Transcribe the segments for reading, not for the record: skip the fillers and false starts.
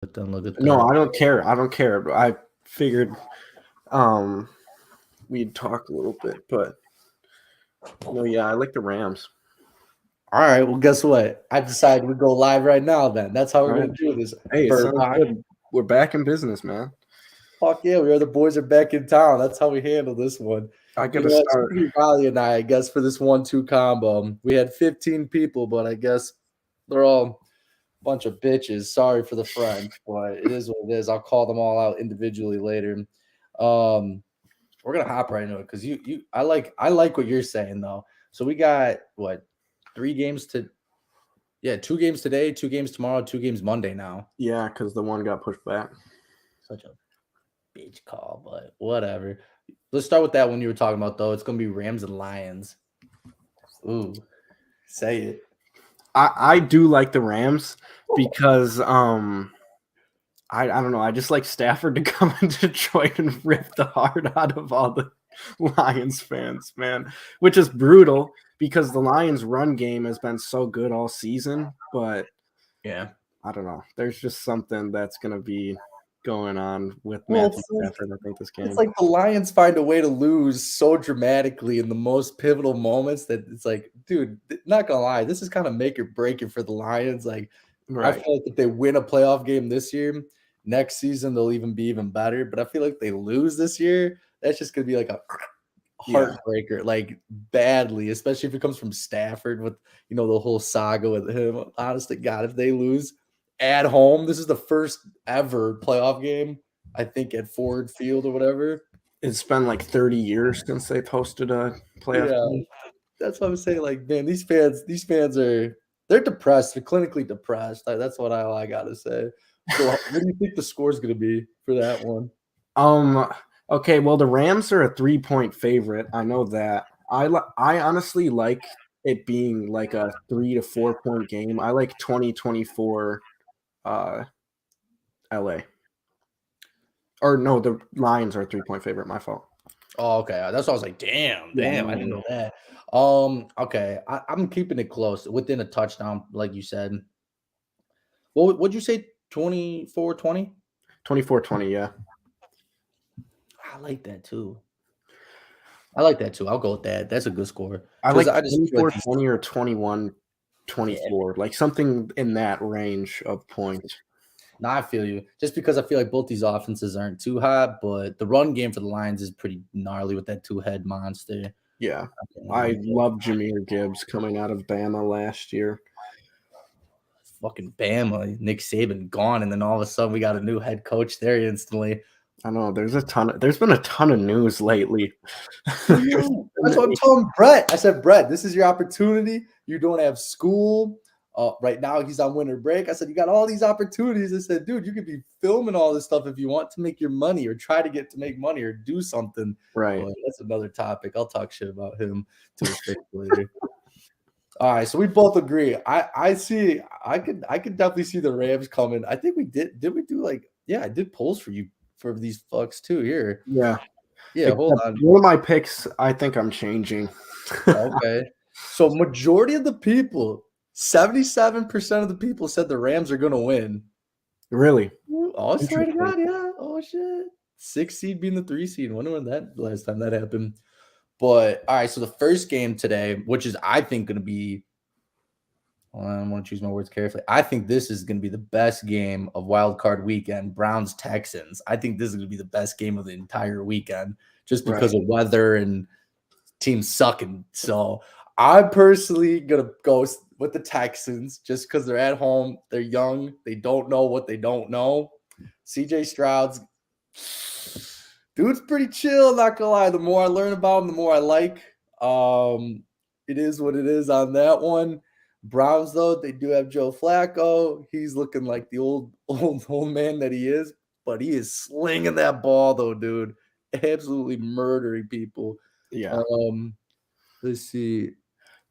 But then look at No, that. I don't care. I don't care. I figured we'd talk a little bit, but no, yeah, I like the Rams. All right. Well, guess what? I decided we go live right now. Then that's how we're All right. gonna do this. Hey, it sounds Burbach. good. We're back in business, man. Fuck yeah, we are. The boys are back in town. That's how we handle this one. I You gotta know what? It's start. gonna be Riley and I guess, for this 1-2 combo. We had 15 people, but I guess they're all a bunch of bitches. Sorry for the French, but it is what it is. I'll call them all out individually later. We're gonna hop right into it because I like what you're saying though. So we got what, 3 games to, yeah, 2 games today, 2 games tomorrow, 2 games Monday now. Yeah, because the one got pushed back. Such a bitch call, but whatever. Let's start with that one you were talking about though. It's gonna be Rams and Lions. Ooh, say it. I do like the Rams because I don't know. I just like Stafford to come into Detroit and rip the heart out of all the Lions fans, man, which is brutal because the Lions' run game has been so good all season. But Yeah. I don't know. There's just something that's going to be going on with Well, Matthew Stafford, I think, this it's game. like the Lions find a way to lose so dramatically in the most pivotal moments that it's like, dude, not gonna lie, this is kind of make or break it for the Lions. Like, I Right. feel like if they win a playoff game this year, next season they'll even be even better. But I feel like they lose this year, that's just gonna be like a Yeah. heartbreaker, like badly, especially if it comes from Stafford with the whole saga with him. Honest to God, if they lose at home, this is the first ever playoff game, I think, at Ford Field or whatever. It's been like 30 years since they've hosted a playoff Yeah, game. that's what I'm saying. Like, man, these fans they're depressed. They're clinically depressed. That's what I gotta say. So, what do you think the score is gonna be for that one? Um. Okay. Well, the Rams are a 3-point favorite. I know that. I honestly like it being like a 3 to 4 point game. I like 2024 LA. Or no, the Lions are a 3-point favorite. My fault. Oh, okay. That's why I was like, damn, Yeah. damn, No, I no, didn't know no. that. Okay. I'm keeping it close within a touchdown, like you said. What'd you say? 24-20? 24-20. Yeah. I like that too. I like that too. I'll go with that. That's a good score. I Because like I just feel like 24-20 or 21 yeah. 24, like something in that range of points. No, I feel you. Just because I feel like both these offenses aren't too hot, but the run game for the Lions is pretty gnarly with that two-head monster. Yeah. I can't I lie. love Jameer Gibbs coming out of Bama last year. Fucking Bama, Nick Saban gone, and then all of a sudden we got a new head coach there instantly. I know there's been a ton of news lately. That's what I'm telling Brett. I said, Brett, this is your opportunity. You don't have school. Right now, he's on winter break. I said, you got all these opportunities. I said, dude, you could be filming all this stuff if you want to make your money or try to make money or do something. Right. But that's another topic. I'll talk shit about him to his face later. All right, so we both agree. I see. I could definitely see the Rams coming. I think we did. Did we do like? Yeah, I did polls for you for these fucks too. Here, Yeah. yeah. Hold Except on. one of my picks, I think I'm changing. Okay. So majority of the people, 77% of the people said the Rams are gonna win. Really Ooh, oh, I swear to interesting. God, yeah. Oh shit. 6 seed being the 3 seed. Wonder when that last time that happened. But all right, so the first game today, which is I think gonna be, I want to choose my words carefully. I think this is gonna be the best game of wild card weekend. Browns Texans. I think this is gonna be the best game of the entire weekend, just Right. because of weather and teams sucking. So I'm personally gonna go with the Texans just because they're at home, they're young, they don't know what they don't know. CJ Stroud's dude's pretty chill, not gonna lie. The more I learn about him, the more I like. It is what it is on that one. Browns, though, they do have Joe Flacco. He's looking like the old man that he is, but he is slinging that ball, though, dude. Absolutely murdering people. Yeah. Um, let's see.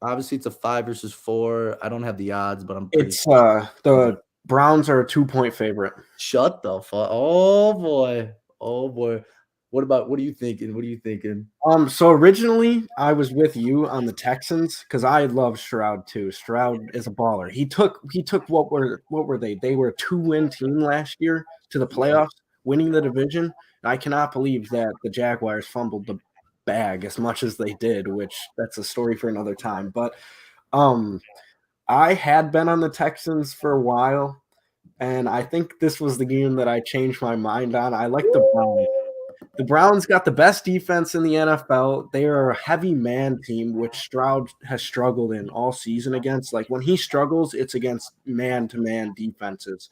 Obviously, it's a 5 versus 4. I don't have the odds, but I'm pretty It's confident. the Browns are a 2-point favorite. Shut the fuck. Oh boy. Oh boy. What are you thinking? What are you thinking? So originally I was with you on the Texans because I love Stroud too. Stroud is a baller. He took what were they? They were a 2-win team last year to the playoffs, winning the division. And I cannot believe that the Jaguars fumbled the bag as much as they did, which that's a story for another time. But I had been on the Texans for a while, and I think this was the game that I changed my mind on. I like the Browns. The Browns got the best defense in the NFL. They are a heavy man team, which Stroud has struggled in all season against. Like when he struggles, it's against man-to-man defenses.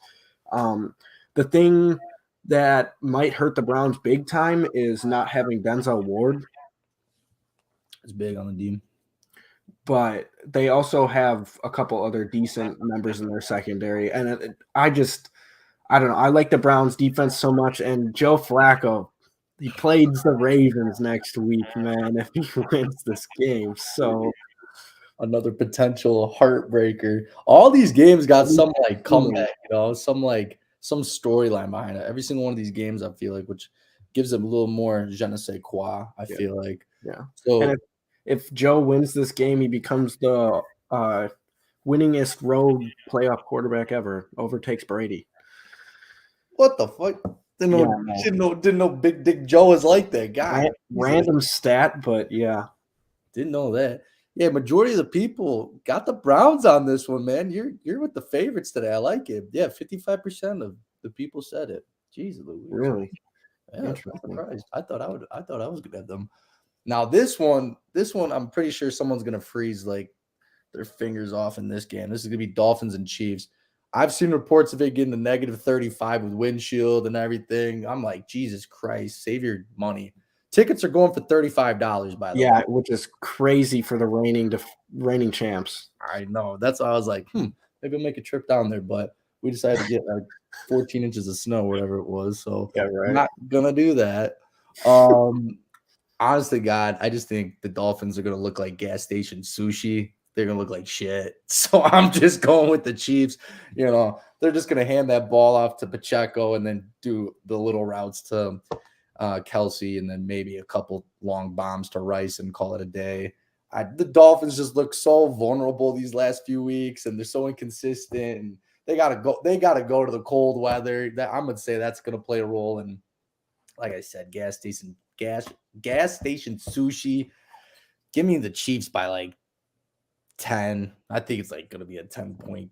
The thing that might hurt the Browns big time is not having Denzel Ward. It's big on the team. But they also have a couple other decent members in their secondary. And I don't know. I like the Browns defense so much. And Joe Flacco, he plays the Ravens next week, man, if he wins this game. So another potential heartbreaker. All these games got some like comeback, some storyline behind it. Every single one of these games, I feel like, which gives them a little more je ne sais quoi, I feel like. Yeah. So and if Joe wins this game, he becomes the winningest road playoff quarterback ever, overtakes Brady. What the fuck? Didn't know Big Dick Joe is like that guy. Random stat, but yeah. Didn't know that. Yeah, majority of the people got the Browns on this one, man. You're with the favorites today. I like it. Yeah, 55% of the people said it. Jesus Louise. Really? Yeah, I'm surprised. I thought I was gonna have them. Now this one, I'm pretty sure someone's gonna freeze like their fingers off in this game. This is gonna be Dolphins and Chiefs. I've seen reports of it getting to negative 35 with windshield and everything. I'm like, Jesus Christ, save your money. Tickets are going for $35, by the way. Yeah, which is crazy for the reigning champs. I know. That's why I was like, maybe I'll make a trip down there. But we decided to get like 14 inches of snow, whatever it was. So I'm not gonna do that. Honestly, God, I just think the Dolphins are gonna look like gas station sushi. They're gonna look like shit. So I'm just going with the Chiefs. They're just gonna hand that ball off to Pacheco and then do the little routes to Kelsey, and then maybe a couple long bombs to Rice and call it a day. The Dolphins just look so vulnerable these last few weeks, and they're so inconsistent. And they gotta go to the cold weather. That I'm gonna say that's gonna play a role. And like I said, gas station sushi. Give me the Chiefs by like 10. I think it's like gonna be a 10-point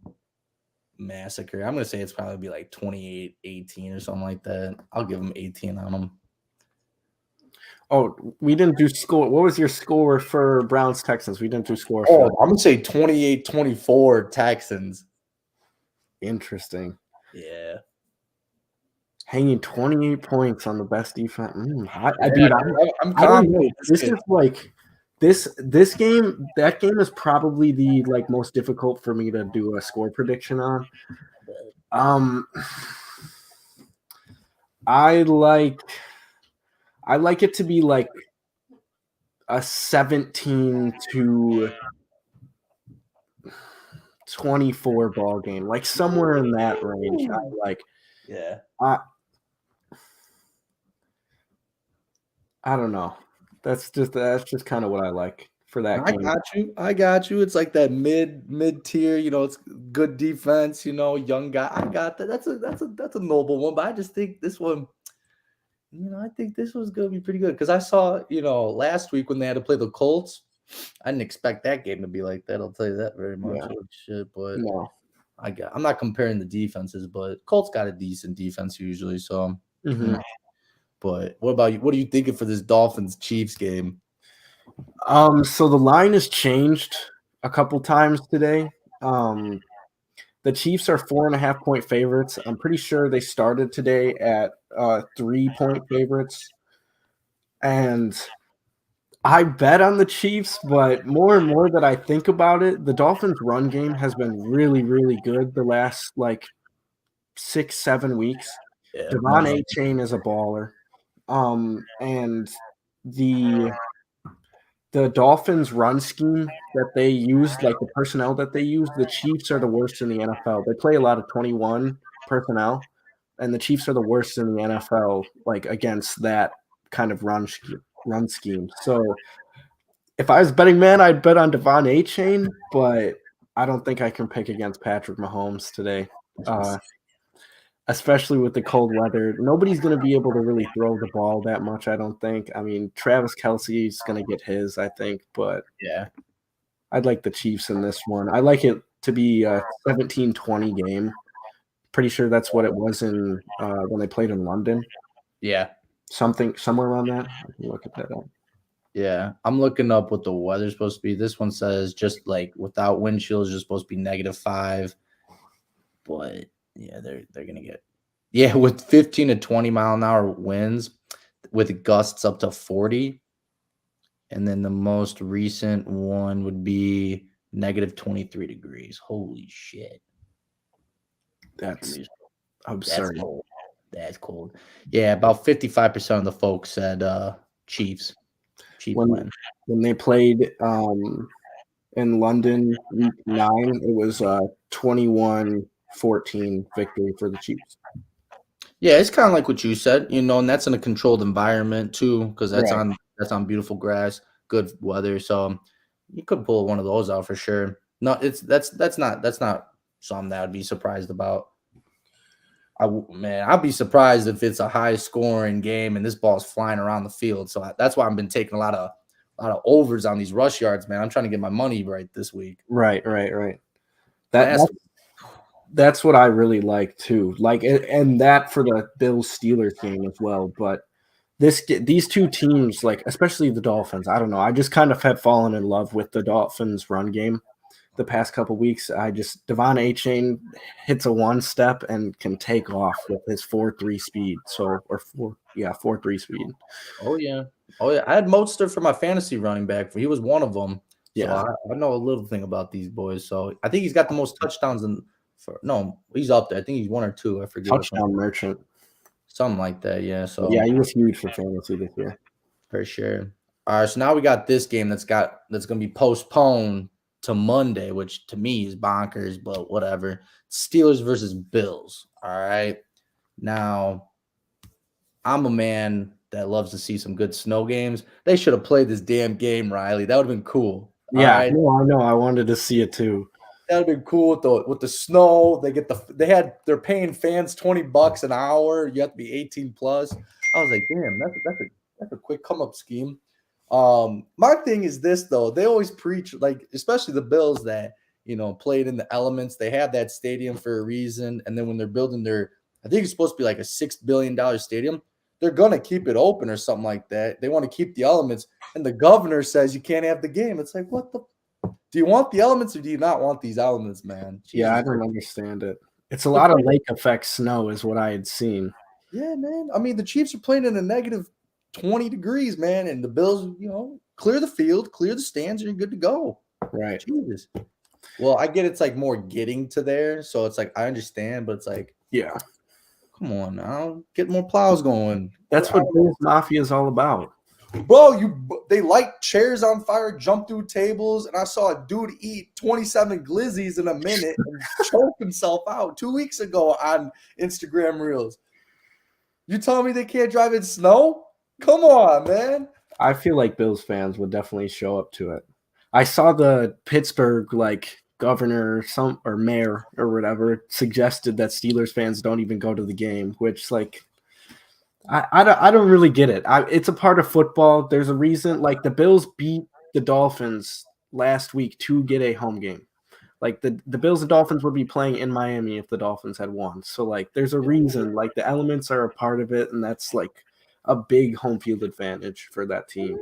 massacre. I'm gonna say it's probably be like 28-18 or something like that. I'll give them 18 on them. Oh, we didn't do score. What was your score for Browns Texans? We didn't do score. I'm gonna say 28-24 Texans. Interesting. Yeah. Hanging 28 points on the best defense. I'm confident. This is like this game. That game is probably the like most difficult for me to do a score prediction on. I like it to be like a 17-24 ball game, like somewhere in that range. Yeah. I don't know. That's just kind of what I like for that game. I got you. It's like that mid tier. It's good defense. Young guy. I got that. That's a noble one. But I just think this one. I think this was going to be pretty good because I saw, last week when they had to play the Colts, I didn't expect that game to be like that. I'll tell you that very much. Yeah. Shit, but No. I'm not comparing the defenses, but Colts got a decent defense usually. So, But what about you? What are you thinking for this Dolphins Chiefs game? So the line has changed a couple times today. The Chiefs are 4.5-point favorites. I'm pretty sure they started today at 3-point favorites. And I bet on the Chiefs, but more and more that I think about it, the Dolphins' run game has been really, really good the last 6-7 weeks. Yeah, Devon A-Chain is a baller. And the Dolphins run scheme that they use, like the personnel that they use, the Chiefs are the worst in the NFL. They play a lot of 21 personnel, and the Chiefs are the worst in the NFL, like against that kind of run scheme. So if I was betting man, I'd bet on Devon Achane, but I don't think I can pick against Patrick Mahomes today. Especially with the cold weather. Nobody's going to be able to really throw the ball that much, I don't think. I mean, Travis Kelce's going to get his, I think, but Yeah. I'd like the Chiefs in this one. I like it to be a 17-20 game. Pretty sure that's what it was in when they played in London. Yeah. Somewhere around that. I can look at that up. Yeah. I'm looking up what the weather's supposed to be. This one says just like without wind chills, just supposed to be -5. But yeah, they're gonna get with 15 to 20 mile an hour winds with gusts up to 40. And then the most recent one would be -23 degrees. Holy shit. That's That's absurd. cold. That's cold. Yeah, about 55% of the folks said Chiefs. Chiefs win. When they played in London week 9, it was 21-14 victory for the Chiefs. Yeah, it's kind of like what you said, and that's in a controlled environment too, because that's Right. on beautiful grass, good weather. So you could pull one of those out for sure. No, that's not something that I'd be surprised about. I'd be surprised if it's a high scoring game and this ball's flying around the field. So that's why I've been taking a lot of overs on these rush yards, man. I'm trying to get my money right this week. Right. That's what I really like too. Like, and that for the Bills Steelers game as well. But these two teams, like especially the Dolphins, I don't know. I just kind of have fallen in love with the Dolphins run game the past couple weeks. Devon Achane hits a one step and can take off with his 4.3 speed. 4.3 speed. Oh yeah. I had Mostert for my fantasy running back. He was one of them. Yeah. So I know a little thing about these boys. So I think he's got the most touchdowns he's up there. I think he's 1 or 2. I forget. Touchdown merchant. Something like that, yeah. So yeah, he was huge for fantasy this year. For sure. All right, so now we got this game that's going to be postponed to Monday, which to me is bonkers, but whatever. Steelers versus Bills. All right. Now, I'm a man that loves to see some good snow games. They should have played this damn game, Riley. That would have been cool. Yeah, right? No, I know. I wanted to see it too. That would have been cool with the snow. They're paying fans $20 an hour. You have to be 18 plus. I was like, damn, that's a quick come up scheme. My thing is this though. They always preach, like, especially the Bills, that played in the elements. They have that stadium for a reason. And then when they're building I think it's supposed to be like a $6 billion stadium. They're gonna keep it open or something like that. They want to keep the elements. And the governor says you can't have the game. It's like, what the. Do you want the elements or do you not want these elements, man? Jesus. Yeah, I don't understand it. It's a lot of lake effect snow is what I had seen. Yeah, man. I mean, the Chiefs are playing in a -20 degrees, man, and the Bills, clear the field, clear the stands, and you're good to go. Right. Jesus. Well, I get it's like more getting to there, so it's like I understand, but it's like, yeah, come on now, get more plows going. That's what Bills Mafia is all about. Bro, they light chairs on fire, jump through tables, and I saw a dude eat 27 glizzies in a minute and choke himself out 2 weeks ago on Instagram Reels. You telling me they can't drive in snow? Come on, man. I feel like Bills fans would definitely show up to it. I saw the Pittsburgh governor or mayor or whatever suggested that Steelers fans don't even go to the game, which I don't really get it. It's a part of football. There's a reason. Like the Bills beat the Dolphins last week to get a home game. Like the Bills and Dolphins would be playing in Miami if the Dolphins had won. So there's a reason. Like the elements are a part of it, and that's a big home field advantage for that team.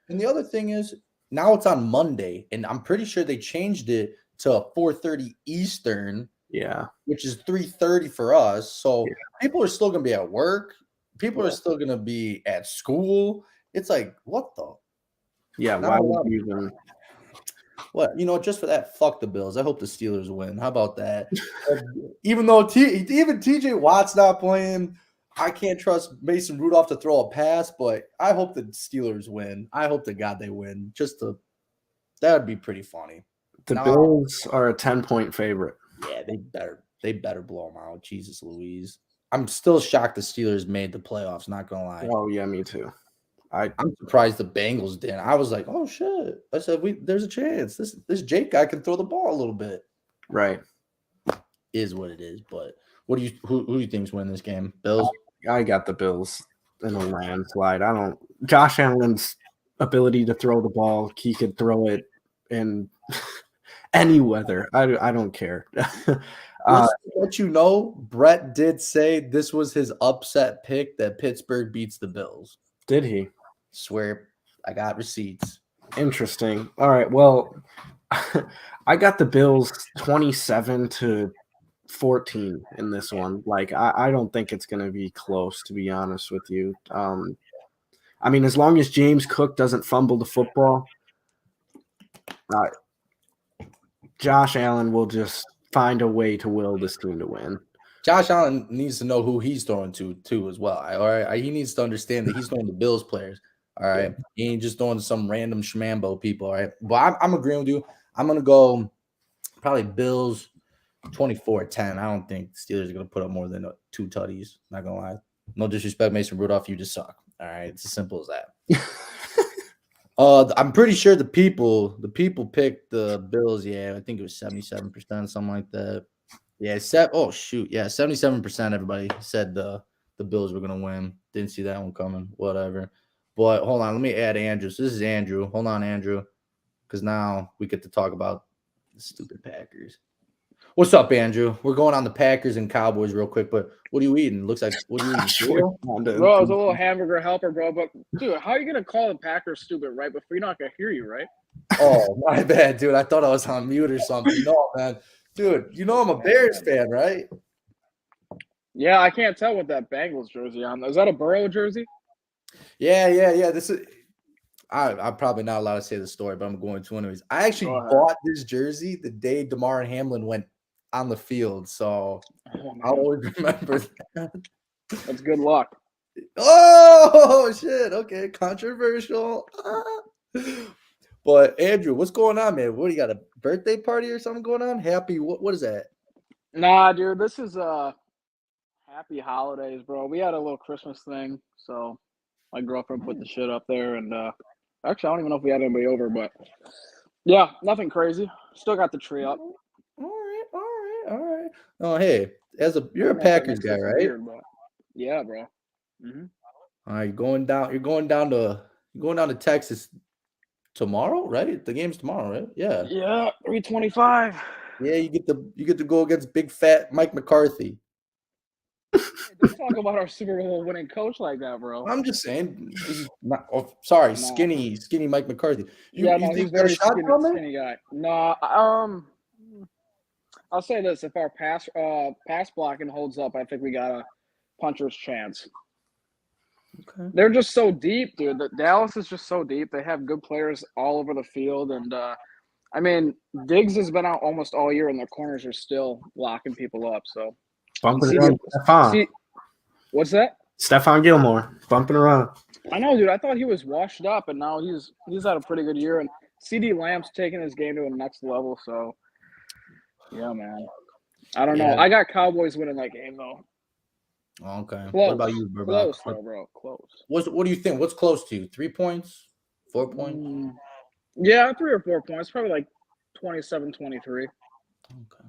And the other thing is now it's on Monday, and I'm pretty sure they changed it to 4:30 Eastern. Yeah, which is 3:30 for us. So people are still gonna be at work. People are still going to be at school. It's like, what the? Yeah, why would you even? What, just for that, fuck the Bills. I hope the Steelers win. How about that? Even though even TJ Watt's not playing, I can't trust Mason Rudolph to throw a pass, but I hope the Steelers win. I hope to God they win. That would be pretty funny. The Bills are a 10-point favorite. Yeah, they better blow them out. Jesus Louise. I'm still shocked the Steelers made the playoffs, not gonna lie. Oh, yeah, me too. I'm surprised the Bengals didn't. I was like, oh shit. I said there's a chance. This Jake guy can throw the ball a little bit. Right. Is what it is. But who do you think's winning this game? Bills? I got the Bills in a landslide. Josh Allen's ability to throw the ball, he could throw it in any weather. I don't care. Just to let you know, Brett did say this was his upset pick that Pittsburgh beats the Bills. Did he? Swear, I got receipts. Interesting. All right. Well, I got the Bills 27-14 in this one. Like, I don't think it's going to be close, to be honest with you. I mean, as long as James Cook doesn't fumble the football, Josh Allen will just find a way to will this team to win. Josh Allen needs to know who he's throwing to, too, as well. All right. He needs to understand that he's throwing the Bills players. All right. He ain't just throwing some random schmambo people. All right. But I'm agreeing with you. I'm going to go probably Bills 24-10. I don't think the Steelers are going to put up more than 2 tutties. Not going to lie. No disrespect, Mason Rudolph. You just suck. All right. It's as simple as that. I'm pretty sure the people picked the Bills. Yeah, I think it was 77%, something like that. Yeah, 77%. Everybody said the Bills were gonna win. Didn't see that one coming. Whatever. But hold on, let me add Andrew. So this is Andrew. Hold on, Andrew, because now we get to talk about the stupid Packers. What's up, Andrew? We're going on the Packers and Cowboys real quick, but what are you eating? Looks like what are you eating? Cereal? Bro, it was a little hamburger helper, bro. But dude, how are you gonna call the Packers stupid right before you're not gonna hear you, right? Oh, my bad, dude. I thought I was on mute or something. No, man. Dude, you know I'm a Bears fan, right? Yeah, I can't tell with that Bengals jersey on. Is that a Burrow jersey? Yeah. This is I'm probably not allowed to say the story, but I'm going to anyways. I actually Go ahead. bought this jersey the day DeMar Hamlin went on the field, so I'll always remember that. That's good luck. Oh shit! Okay, controversial. But Andrew, what's going on, man? What do you got, a birthday party or something going on? Happy what is that? Nah, dude, this is happy holidays, bro. We had a little Christmas thing, so my girlfriend put the shit up there, and actually I don't even know if we had anybody over, but yeah, nothing crazy. Still got the tree up. All right. Oh, hey, you're a Packers guy, right? Weird, but yeah, bro. Mm-hmm. All right, you're going down to Texas tomorrow, right? The game's tomorrow, right? Yeah. Yeah, 3:25. Yeah, you get to go against big fat Mike McCarthy. Hey, don't talk about our Super Bowl winning coach like that, bro. I'm just saying. Skinny Mike McCarthy. He's very skinny guy. No, I'll say this: if our pass blocking holds up, I think we got a puncher's chance. Okay. They're just so deep, dude. Dallas is just so deep. They have good players all over the field, and I mean, Diggs has been out almost all year, and their corners are still locking people up. So, bumping around Stephon. What's that? Stephon Gilmore bumping around. I know, dude. I thought he was washed up, and now he's had a pretty good year. And CeeDee Lamb's taking his game to a next level. So, yeah, man. I don't know. I got Cowboys winning that game though. Okay. Close. What about you, Burbach? Close, though, bro. Close. What do you think? What's close to you? 3 points? 4 points? Yeah, 3 or 4 points. Probably like 27-23. Okay.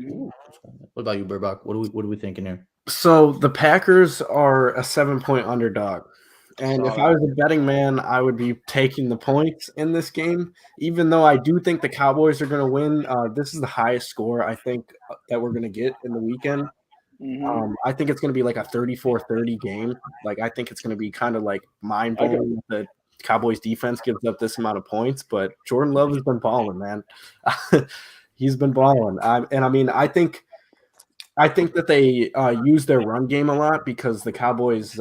What about you, Burbach? What are we thinking here? So the Packers are a 7-point underdog. And if I was a betting man, I would be taking the points in this game, even though I do think the Cowboys are going to win. This is the highest score I think that we're going to get in the weekend. Mm-hmm. I think it's going to be like a 34-30 game. Like, I think it's going to be kind of like mind-blowing that the Cowboys defense gives up this amount of points, but Jordan Love has been balling, man. He's been balling. I think that they use their run game a lot because the Cowboys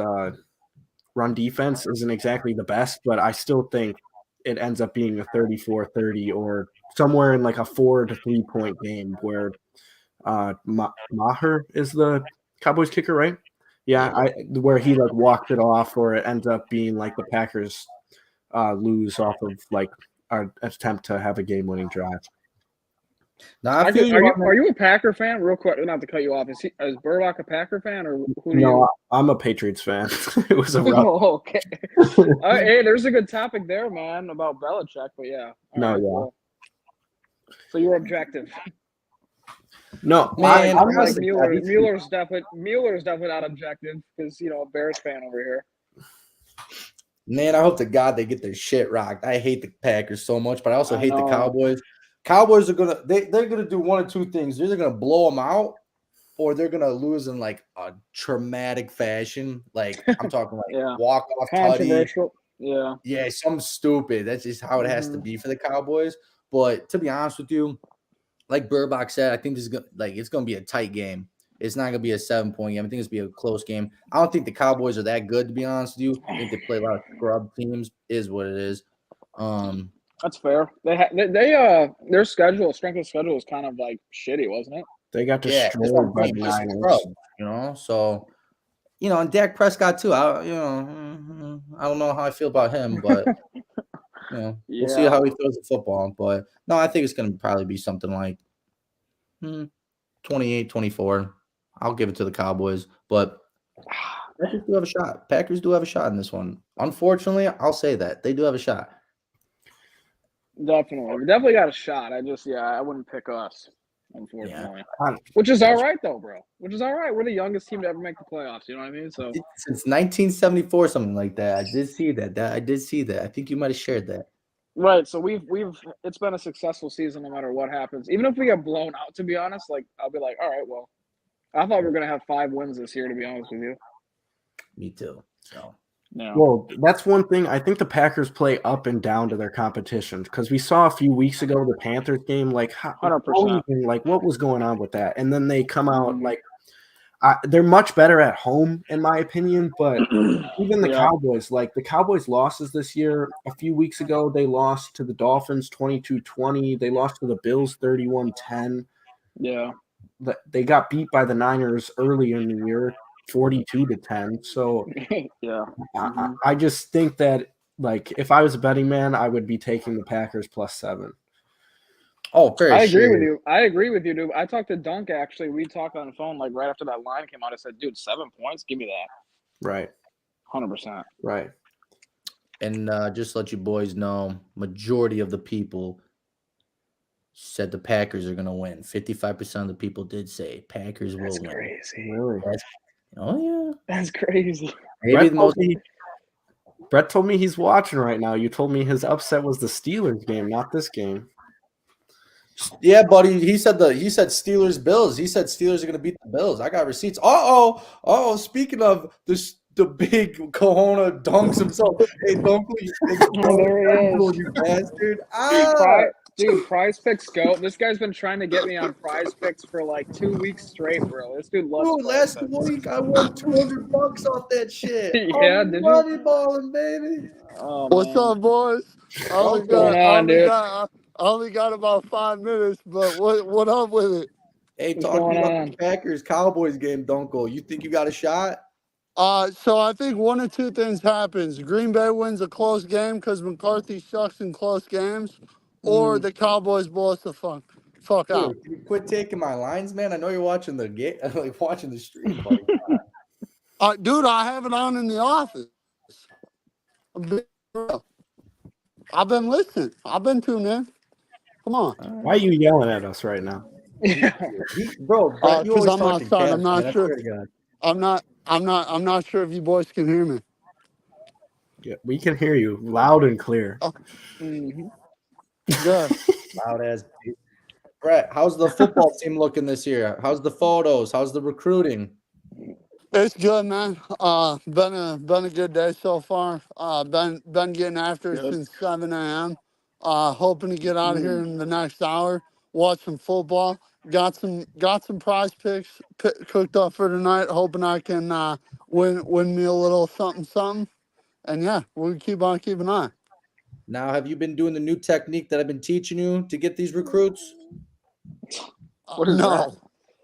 run defense isn't exactly the best, but I still think it ends up being a 34-30 or somewhere in like a 4 to 3 point game where Maher is the Cowboys kicker, right? Yeah, where he like walked it off, or it ends up being like the Packers lose off of like our attempt to have a game-winning drive. Now I feel you. Are you a Packer fan? Real quick, not to cut you off. Is Burlock a Packer fan or who do you? No, I'm a Patriots fan. It was a rough. Oh, okay. Hey, there's a good topic there, man, about Belichick. But yeah. No, yeah. Cool. So you're objective. No, Man, I'm Like just, Mueller's definitely not objective because a Bears fan over here. Man, I hope to God they get their shit rocked. I hate the Packers so much, but I also hate the know. Cowboys. Cowboys are they're gonna do one of two things. They're either gonna blow them out, or they're gonna lose in like a traumatic fashion. Like I'm talking like Yeah. walk off tutty. Controversial. Yeah. Yeah, something stupid. That's just how it has to be for the Cowboys. But to be honest with you, like Burbach said, I think this is it's gonna be a tight game. It's not gonna be a 7-point game. I think it's gonna be a close game. I don't think the Cowboys are that good, to be honest with you. I think they play a lot of scrub teams. Is what it is. That's fair. Their strength of schedule was kind of like shitty, wasn't it? they got Yeah, destroyed by the Niners. scrub, so and Dak Prescott too. I don't know how I feel about him, but we'll see how he throws the football. But no, I think it's gonna probably be something like 28-24. I'll give it to the Cowboys, but Packers do have a shot. Packers do have a shot in this one. Unfortunately, I'll say that they do have a shot. Definitely. We definitely got a shot. I wouldn't pick us, unfortunately. Yeah. Which is all right, though, bro. Which is all right. We're the youngest team to ever make the playoffs. You know what I mean? So Since 1974, something like that. I did see that. I did see that. I think you might have shared that. right. So we've it's been a successful season no matter what happens. Even if we get blown out, to be honest, like I'll be like, all right, well, I thought we were gonna have 5 wins this year, to be honest with you. Me too. So Yeah. Well, that's one thing. I think the Packers play up and down to their competition because we saw a few weeks ago the Panthers game, like 100%. Like what was going on with that, and then they come out like they're much better at home, in my opinion. But even the Cowboys, like the Cowboys' losses this year, a few weeks ago they lost to the Dolphins 22-20. They lost to the Bills 31-10. Yeah. They got beat by the Niners early in the year 42-10. So yeah. I just think that like if I was a betting man, I would be taking the Packers +7. Oh, very I agree with you, dude. I talked to Dunk actually. We talked on the phone like right after that line came out. I said, dude, 7 points, give me that. Right. 100%. Right. And just to let you boys know, majority of the people said the Packers are gonna win. 55% of the people did say Packers will win. Crazy. Really? That's crazy. Maybe Brett told me he's watching right now. You told me his upset was the Steelers game, not this game. Yeah, buddy. He said Steelers Bills. He said Steelers are gonna beat the Bills. I got receipts. Speaking of this, the big Kohona dunks himself. Hey, Dunkley, There he is. you bastard. Dude, Prize Picks go. This guy's been trying to get me on Prize Picks for like 2 weeks straight, bro. This dude loves. Dude, last week I won $200 off that shit. Yeah, did you? Money balling, baby. Oh, What's up, boys? I only got about 5 minutes, but what up with it? Hey, What's talk to me going about on? the Packers Cowboys game, Dunkel. You think you got a shot? So I think one or two things happens. Green Bay wins a close game because McCarthy sucks in close games, or the Cowboys blow us the fuck out. Dude, can you quit taking my lines, man? I know you're watching the game, like watching the stream, buddy. Dude, I have it on in the office. I've been listening. I've been tuned in. Come on. Why are you yelling at us right now? Bro, you Because always I'm talking outside. cash, I'm not man. I sure. swear to God. I'm not sure if you boys can hear me. Yeah, we can hear you loud and clear. Good. Loud as Brett, how's the football team looking this year? How's the photos? How's the recruiting? It's good, man. Been a good day so far. Been getting after it since 7 a.m. Hoping to get out of here in the next hour. Watch some football. Got some Prize Picks cooked up for tonight. Hoping I can win me a little something. And yeah, we'll keep on keeping on. Now, have you been doing the new technique that I've been teaching you to get these recruits? What is that?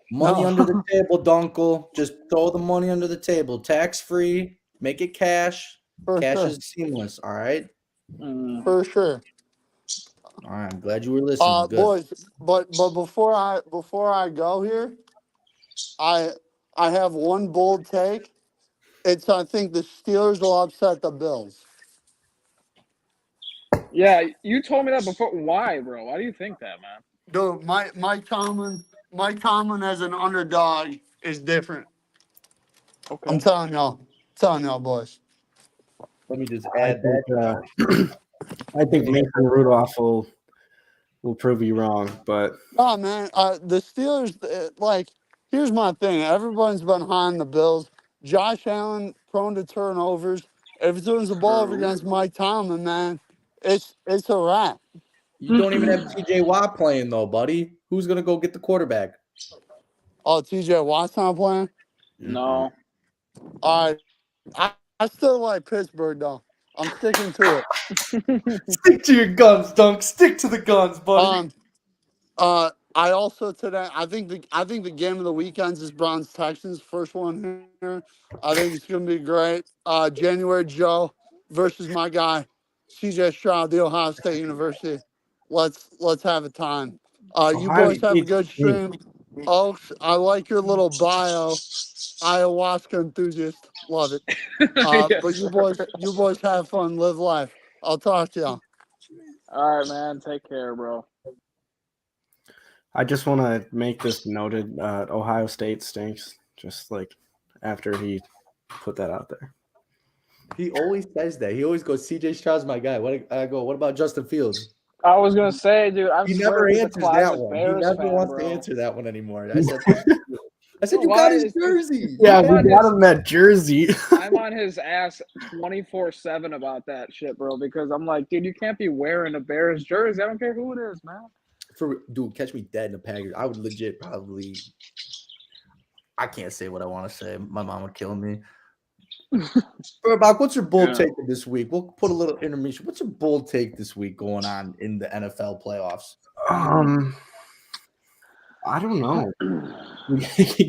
Money No. under the table, Dunkel. Just throw the money under the table. Tax free. Make it cash. For Cash sure. is seamless. All right. For sure. All right, I'm glad you were listening. Good. Boys, but before I go here, I have one bold take. It's I think the Steelers will upset the Bills. Yeah, you told me that before. Why, bro? Why do you think that, man? Dude, Mike Tomlin as an underdog is different. Okay. I'm telling y'all, boys. Let me just I add that. think I think Mason Rudolph will prove you wrong, but Oh man, the Steelers. Here's my thing. Everyone's been high on the Bills. Josh Allen prone to turnovers. If he turns the ball over against Mike Tomlin, man, it's a wrap. You don't even have TJ Watt playing though, buddy. Who's gonna go get the quarterback? Oh, TJ Watt's not playing. No. All right, I still like Pittsburgh though. I'm sticking to it. Stick to your guns, Dunk. Stick to the guns, buddy. I also today I think the game of the weekends is Browns Texans, first one here. I think it's gonna be great. January Joe versus my guy CJ Stroud, the Ohio State University. Let's have a time. You Ohio boys have a State's good great. stream. Oaks, I like your little bio. Ayahuasca enthusiast, love it. Yes, But you boys have fun, live life. I'll talk to y'all. All right, man. Take care, bro. I just want to make this noted. Ohio State stinks. Just like after he put that out there. He always says that. He always goes, CJ Stroud's my guy. What about Justin Fields? I was gonna say, dude. I'm He never swear he's a answers that closet one. Bears He never fan, wants bro. to answer that one anymore. I said you Why got his is- jersey. Yeah, I'm on we got his- him that jersey. I'm on his ass 24/7 about that shit, bro. Because I'm like, dude, you can't be wearing a Bears jersey. I don't care who it is, man. Dude, catch me dead in a Packers. I would legit probably. I can't say what I want to say. My mom would kill me. Burbach, what's your bold take this week? We'll put a little intermission. What's your bold take this week going on in the NFL playoffs? I don't know.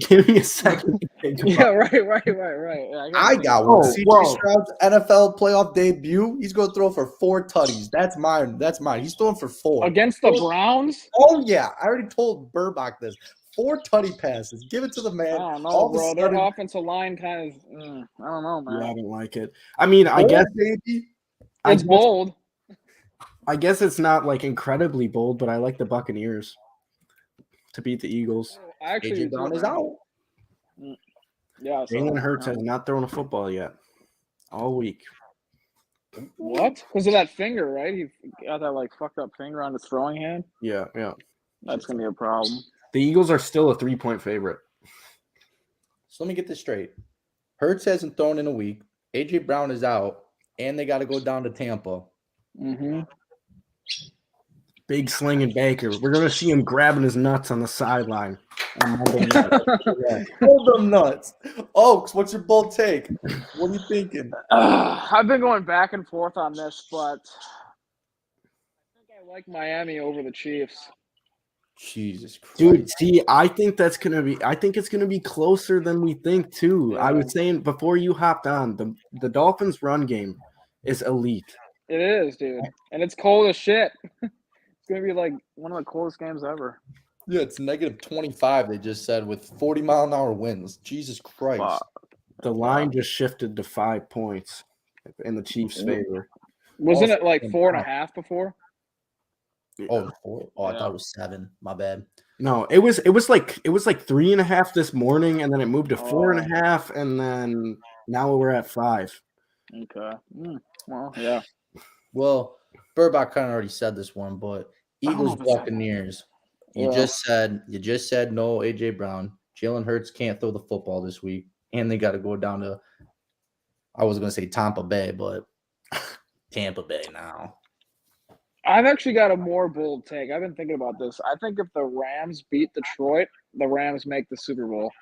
Give me a second. To think about Yeah, right. Yeah, I got one. Oh, CJ whoa. Stroud's NFL playoff debut. He's going to throw for 4 tutties. That's mine. He's throwing for 4. against the Browns. Oh, yeah. I already told Burbach this. 4 tutty passes. Give it to the I man. don't know, All of a bro. sudden- Their offensive line kind of. I don't know, Yeah, I man. don't like it. I mean, I Bold, guess baby. It's bold. I guess it's not like incredibly bold, but I like the Buccaneers to beat the Eagles. I actually AJ do, Brown is man. out. Yeah. So, Jalen Hurts has not thrown a football yet all week. What? Because of that finger, right? He got that like fucked up finger on his throwing hand. Yeah. That's gonna be a problem. The Eagles are still a 3-point favorite. So let me get this straight. Hurts hasn't thrown in a week. AJ Brown is out, and they got to go down to Tampa. Mm-hmm. Big slinging Baker. We're gonna see him grabbing his nuts on the sideline. on Monday night. Yeah. Hold them nuts. Oaks, what's your bold take? What are you thinking? I've been going back and forth on this, but I think I like Miami over the Chiefs. Jesus Christ. Dude, see, I think it's gonna be closer than we think too. I was saying before you hopped on, the Dolphins run game is elite. It is, dude. And it's cold as shit. It's gonna be like one of the coldest games ever. Yeah, it's negative 25, they just said, with 40-mile-an-hour winds. Jesus Christ. Fuck. The line just shifted to 5 points in the Chiefs' favor. Wasn't Also, it like 4.5 before? Oh, 4? Oh, I Yeah. thought it was 7. My bad. No, it was like 3.5 this morning, and then it moved to 4.5, and then now we're at 5. Okay. Well, yeah. Well, Burbach kind of already said this one, but Eagles Buccaneers. You just said no AJ Brown. Jalen Hurts can't throw the football this week, and they got to go down to. I was gonna say Tampa Bay, but Tampa Bay now. I've actually got a more bold take. I've been thinking about this. I think if the Rams beat Detroit, the Rams make the Super Bowl.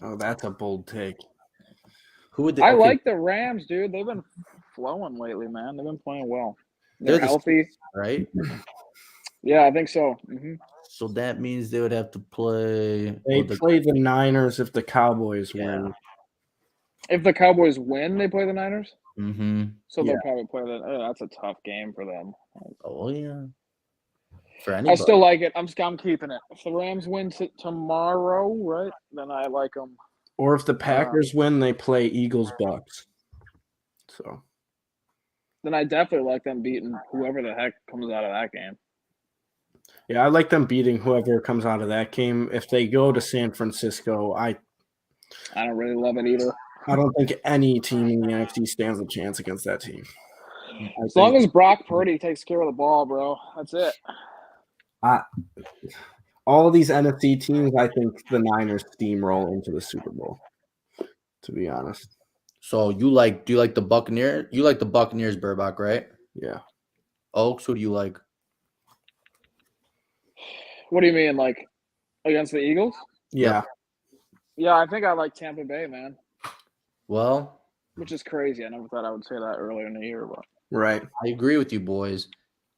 Oh, that's a bold take. Who would they? I okay, like the Rams, dude. They've been flowing lately, man. They've been playing well. They're They're the healthy. right? Yeah, I think so. So that means they would have to play. They play the Niners if the Cowboys win. If the Cowboys win, they play the Niners. Mm-hmm. So Yeah. they'll probably play that. That's a tough game for them. Oh yeah. For I anybody. still like it. I'm keeping it. If the Rams win tomorrow, right, then I like them. Or if the Packers win, they play Eagles Bucks. So Then I definitely like them beating whoever the heck comes out of that game. yeah, I like them beating whoever comes out of that game. If they go to San Francisco, I don't really love it either. I don't think any team in the NFC stands a chance against that team. As long as Brock Purdy takes care of the ball, bro, that's it. All of these NFC teams, I think the Niners steamroll into the Super Bowl. To be honest, So do you like the Buccaneers? You like the Buccaneers, Burbach, right? yeah. Oaks, who do you like? What do you mean, like against the Eagles? Yeah. Yeah, I think I like Tampa Bay, man. Well, Which is crazy. I never thought I would say that earlier in the year, but Right. I agree with you, boys.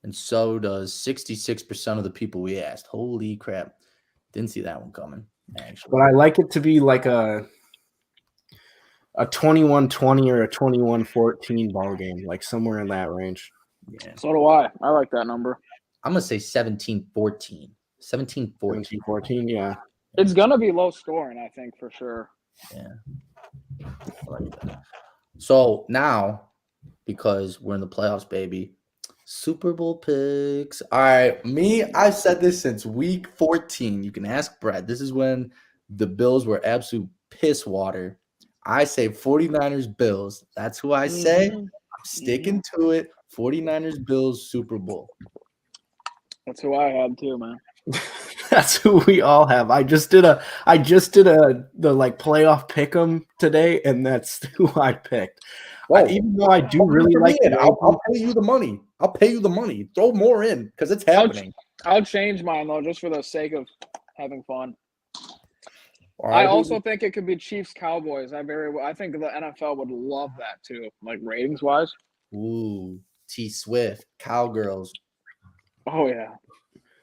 And so does 66% of the people we asked. Holy crap. Didn't see that one coming, actually. But I like it to be like a 21-20 or a 21-14 ball game, like somewhere in that range. Yeah. so do I. I like that number. I'm going to say 17-14. 17-14. 14, yeah. It's gonna be low scoring, I think, for sure. Yeah. I like that. So now, because we're in the playoffs, baby, Super Bowl picks. All right, I've said this since week 14. You can ask Brett. This is when the Bills were absolute piss water. I say 49ers Bills. That's who I say. I'm sticking to it. 49ers Bills Super Bowl. That's who I had too, man. That's who we all have. I just did the like playoff pick'em today, and that's who I picked. Even though I do really like it, I'll pay you the money. I'll pay you the money. Throw more in because it's happening. I'll change mine though, just for the sake of having fun. All right, I also think it could be Chiefs Cowboys. I think the NFL would love that too, like ratings wise. Ooh, T Swift, Cowgirls. Oh yeah,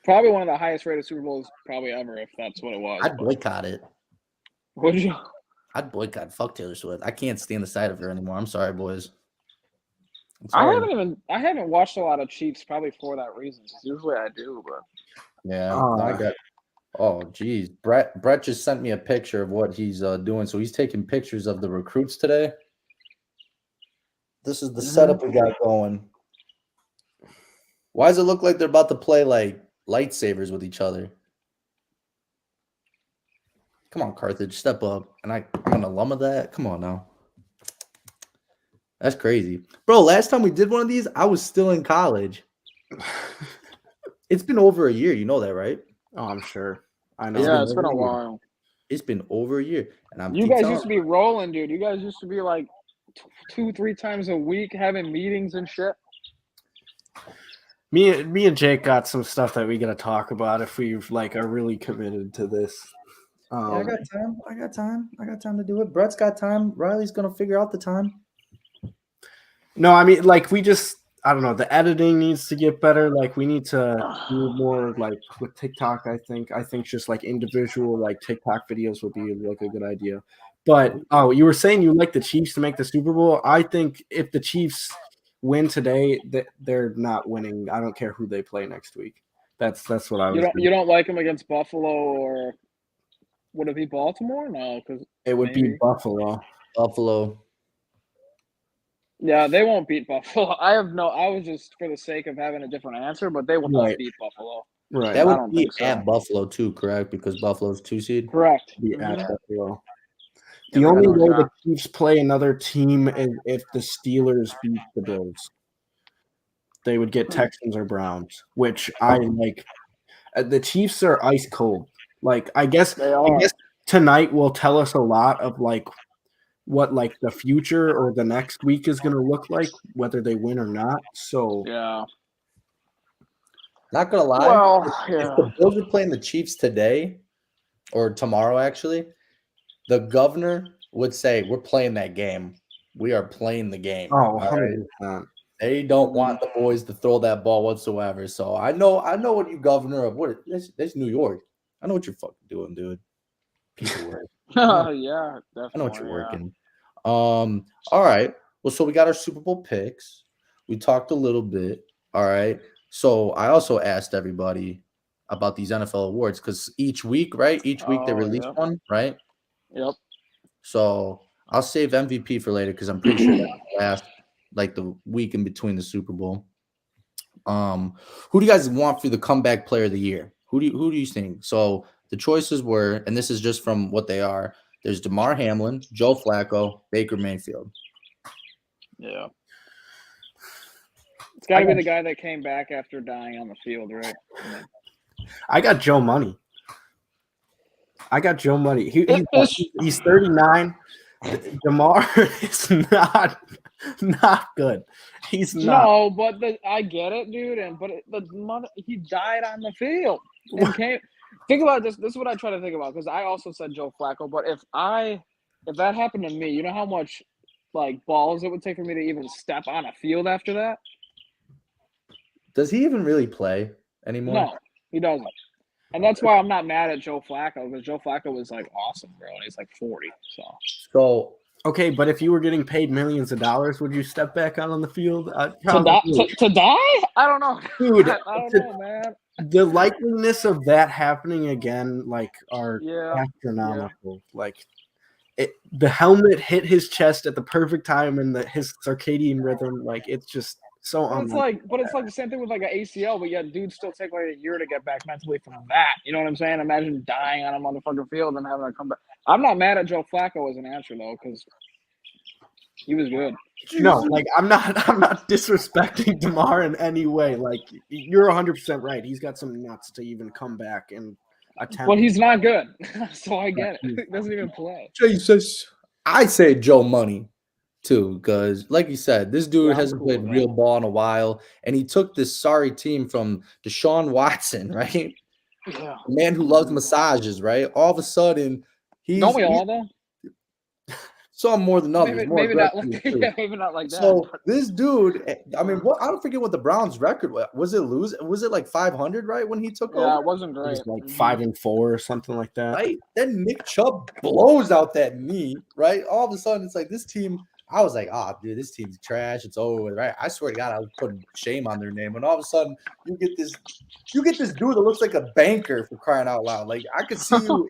probably one of the highest rated Super Bowls probably ever, if that's what it was. I'd boycott it. Would you? I'd boycott. Fuck Taylor Swift. I can't stand the sight of her anymore. I'm sorry, boys. I haven't watched a lot of Chiefs probably for that reason. Usually I do, but Yeah, I got. Oh, geez, Brett just sent me a picture of what he's doing. So he's taking pictures of the recruits today. This is the setup we got going. Why does it look like they're about to play like lightsabers with each other? Come on, Carthage, step up. And I'm an alum of that. Come on now. That's crazy. Bro, last time we did one of these, I was still in college. It's been over a year. You know that, right? Oh, I'm sure. I know. yeah, it's been a while. It's been over a year. And You guys used to be rolling, dude. You guys used to be like 2-3 times a week having meetings and shit. Me and Jake got some stuff that we got to talk about if we like are really committed to this. I got time. I got time to do it. Brett's got time. Riley's gonna figure out the time. No, I mean, like I don't know. The editing needs to get better. Like we need to do more like with TikTok. I think just like individual like TikTok videos would be like a good idea. But you were saying you like the Chiefs to make the Super Bowl. I think if the Chiefs win today, they're not winning. I don't care who they play next week. That's what I was. You don't like them against Buffalo, or would it be Baltimore? No, because it would be Buffalo. Buffalo. Yeah, they won't beat Buffalo. I was just for the sake of having a different answer, but they will not beat Buffalo. Right. That would be at Buffalo too, correct? Because Buffalo's 2 seed. Correct. Be at Buffalo. The only way the Chiefs play another team is if the Steelers beat the Bills. They would get Texans or Browns, which I like. The Chiefs are ice cold. Like I guess tonight will tell us a lot of like what like the future or the next week is going to look like, whether they win or not. So yeah, not gonna lie. Well, if the Bills are playing the Chiefs today or tomorrow, actually, the governor would say, "We're playing that game. We are playing the game." Oh, 100%. They don't want the boys to throw that ball whatsoever. So I know what you governor of what that's New York. I know what you're fucking doing, dude. Piece of work. yeah, definitely. I know what you're working. All right. Well, so we got our Super Bowl picks. We talked a little bit. All right. So I also asked everybody about these NFL awards because each week, right? Each week they Oh, release yep. one, right? Yep. So I'll save MVP for later because I'm pretty sure that's the last, like the week in between the Super Bowl. Who do you guys want for the comeback player of the year? Who do you think? So the choices were, and this is just from what they are. There's DeMar Hamlin, Joe Flacco, Baker Mayfield. Yeah. It's got to be the guy that came back after dying on the field, right? I got Joe Money. He's 39. DeMar is not good. He's not. No, but I get it, dude. He died on the field. And think about this. This is what I try to think about because I also said Joe Flacco. But if that happened to me, you know how much like balls it would take for me to even step on a field after that? Does he even really play anymore? No, he doesn't. And that's why I'm not mad at Joe Flacco because Joe Flacco was like awesome, bro. And he's like 40. So Okay, but if you were getting paid millions of dollars, would you step back out on the field? To die? I don't know, Dude. I don't know, man. The likeliness of that happening again, like, are Yeah. astronomical. Like, the helmet hit his chest at the perfect time, and his circadian rhythm, like, it's just so unlikely. But it's like the same thing with like an ACL, but yet dudes still take like a year to get back mentally from that. You know what I'm saying? Imagine dying on a motherfucking field and having to come back. I'm not mad at Joe Flacco as an answer though, because he was good. No, like I'm not disrespecting DeMar in any way. Like you're 100% right. He's got some nuts to even come back and attempt. But he's not good, so I get it. He doesn't even play. Jesus, I say Joe Money too, because like you said, this dude hasn't played real ball in a while, and he took this sorry team from Deshaun Watson, right? Yeah, a man who loves massages, right? All of a sudden, don't we all though? Some more than others. Maybe not like that. So this dude, I mean, I don't forget what the Browns' record was. Was it lose? Was it like 500, right? When he took over? Yeah, it wasn't great. It was like 5-4 or something like that. Right? Then Nick Chubb blows out that knee, right? All of a sudden, it's like this team. I was like, oh, dude, this team's trash. It's over with, right? I swear to God, I was putting shame on their name. And all of a sudden, you get this dude that looks like a banker, for crying out loud. Like I could see you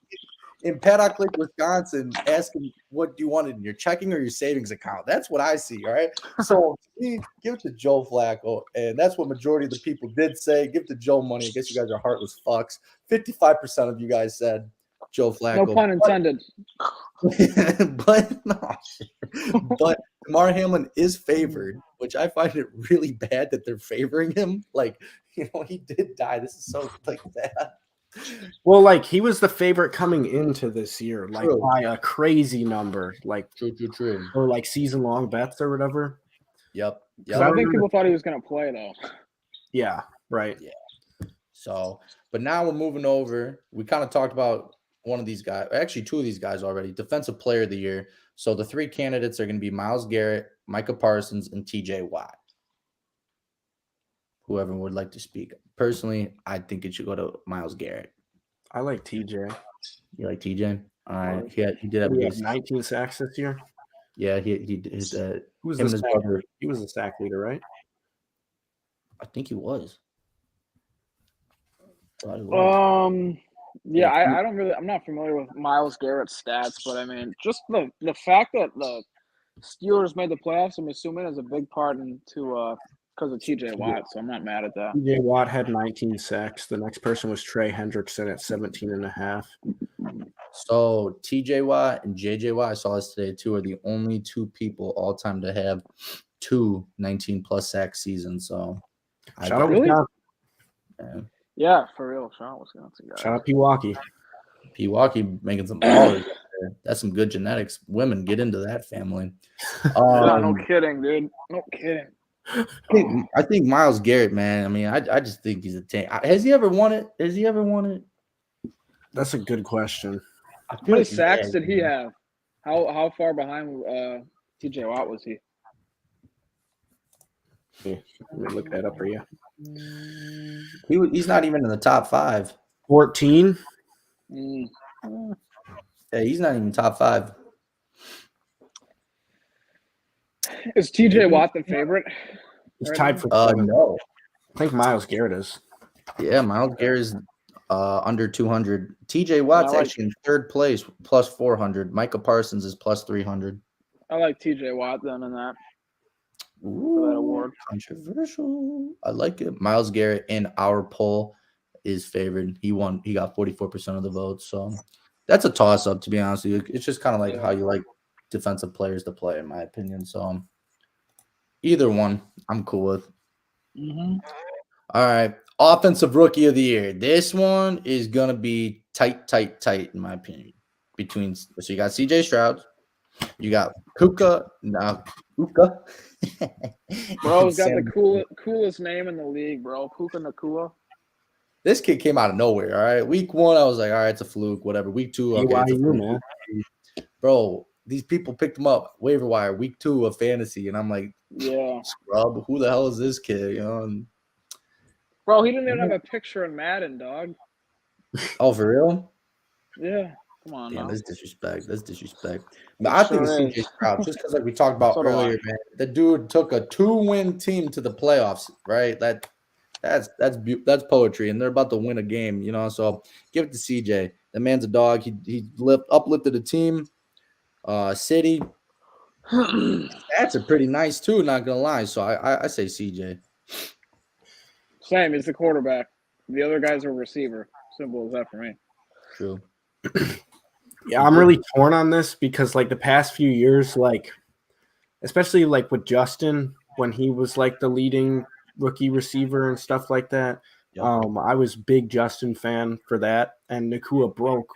in Paddock Lake, Wisconsin, asking what do you want in your checking or your savings account. That's what I see, all right? So give it to Joe Flacco, and that's what majority of the people did say. Give it to Joe Money. I guess you guys are heartless fucks. 55% of you guys said Joe Flacco. No pun intended. But DeMar Hamlin is favored, which I find it really bad that they're favoring him. Like, he did die. This is so like that. Well, like he was the favorite coming into this year, like by a crazy number, like true. Or like season-long bets or whatever. Yep. I think people thought he was going to play though. Yeah. Right. Yeah. So, but now we're moving over. We kind of talked about one of these guys, actually two of these guys already, defensive player of the year. So the three candidates are going to be Myles Garrett, Micah Parsons, and TJ Watt. Whoever would like to speak. Personally, I think it should go to Myles Garrett. I like TJ. You like TJ? All right. He did have 19 sacks this year. Yeah, he did. Who was the sack? He was the sack leader, right? I think he was. Yeah, I'm not familiar with Myles Garrett's stats, but I mean, just the fact that the Steelers made the playoffs, I'm assuming, is a big part into because of TJ Watt, so I'm not mad at that. TJ Watt had 19 sacks. The next person was Trey Hendrickson at 17.5. So TJ Watt and JJ Watt, I saw this today too, are the only two people all time to have two 19+ sack seasons. So shout out Wisconsin. Yeah, for real. Shout out Wisconsin guys. Shout out Pewaukee. Pewaukee making some ballers. That's some good genetics. Women, get into that family. No kidding, dude. No kidding. I think Myles Garrett, man. I mean, I just think he's a tank. Has he ever won it? That's a good question. How many sacks did he have? How far behind TJ Watt was he? Yeah, let me look that up for you. He's not even in the top 5. 14. Yeah, he's not even top 5. Is TJ Watt the favorite? He's Right tied now? for seventh. No. I think Miles Garrett is. Yeah, Miles Garrett's under 200. TJ Watt's like- actually in third place, plus 400. Micah Parsons is plus 300. I like TJ Watt then in that. Ooh, that award. Controversial. I like it. Miles Garrett in our poll is favored. He won. He got 44% of the votes. So that's a toss up, to be honest with you. It's just kind of like how you like defensive players to play, in my opinion. So either one, I'm cool with. Mm-hmm. All right. Offensive rookie of the year. This one is gonna be tight, in my opinion. So you got CJ Stroud, you got Puka. Bro's got the coolest name in the league, bro. Puka Nacua. This kid came out of nowhere. All right. Week 1, I was like, all right, it's a fluke, whatever. Week 2, okay, it's a BYU, fluke. man. Bro, these people picked him up waiver wire week 2 of fantasy, and I'm like, Yeah. scrub, who the hell is this kid? You know, and Bro, he didn't even have a picture in Madden, dog. oh, for real? Yeah. Come on, Damn, now. that's disrespect. But I think Sure CJ is. Stroud, just because like we talked about So do I. earlier, man, the dude took a 2-win team to the playoffs, right? That's poetry, and they're about to win a game, you know. So give it to CJ. The man's a dog. He uplifted the team. City. That's a pretty nice too. Not gonna lie. So I say CJ. Same. He's the quarterback. The other guy's a receiver. Simple as that for me. True. Yeah, I'm really torn on this because like the past few years, like especially like with Justin when he was like the leading rookie receiver and stuff like that. Yep. I was big Justin fan for that, and Nacua broke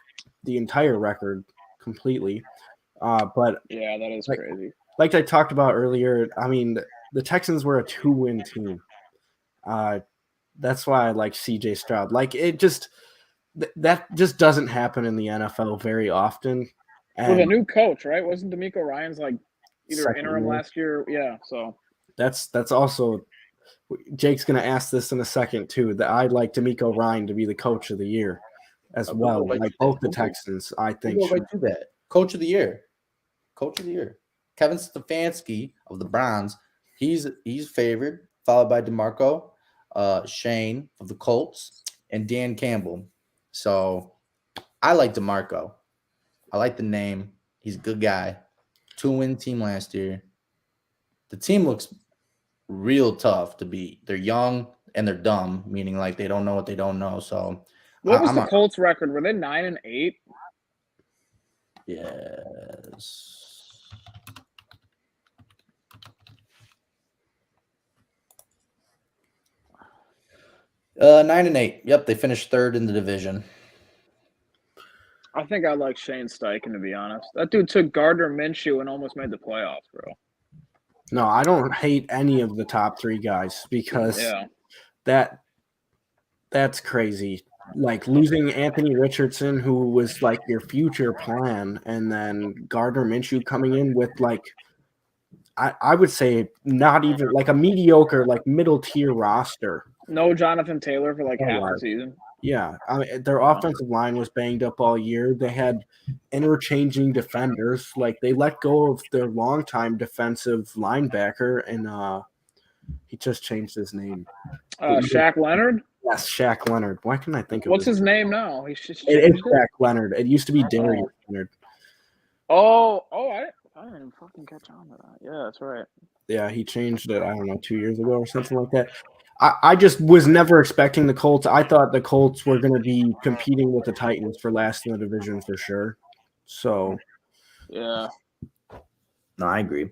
the entire record completely. But Yeah, that is Like- crazy. like I talked about earlier, I mean the Texans were a 2-win team. That's why I like CJ Stroud. Like it just that just doesn't happen in the NFL very often. With a And new coach, right? Wasn't D'Amico Ryan's like either Second interim year. last year? Yeah. So that's also Jake's gonna ask this in a second too. That I'd like D'Amico Ryan to be the coach of the year as Okay, well. right Like there. both the Okay. Texans, I We think. go right should- to that. Coach of the year. Kevin Stefanski of the Browns. He's favored, followed by DeMarco, Shane of the Colts, and Dan Campbell. So I like DeMarco. I like the name. He's a good guy. 2-win team last year. The team looks real tough to beat. They're young and they're dumb, meaning like they don't know what they don't know. So what was I'm the Colts record? Were they 9-8? yes. Uh, 9-8. Yep, they finished third in the division. I think I like Shane Steichen, to be honest. That dude took Gardner Minshew and almost made the playoffs, bro. No, I don't hate any of the top 3 guys because Yeah. that's crazy. Like losing Anthony Richardson, who was like your future plan, and then Gardner Minshew coming in with like I would say not even like a mediocre, like middle tier roster. No Jonathan Taylor for like Oh, half wow. the season. Yeah, I mean, their offensive line was banged up all year. They had interchanging defenders. Like they let go of their longtime defensive linebacker, and he just changed his name. Shaq Leonard? Yes, Shaq Leonard. Why couldn't I think of What's his his name now? He should It's Shaq Leonard. It used to be Darius Leonard. I didn't even fucking catch on to that. Yeah, that's right. Yeah, he changed it, I don't know, 2 years ago or something like that. I just was never expecting the Colts. I thought the Colts were going to be competing with the Titans for last in the division for sure. So, Yeah. No, I agree.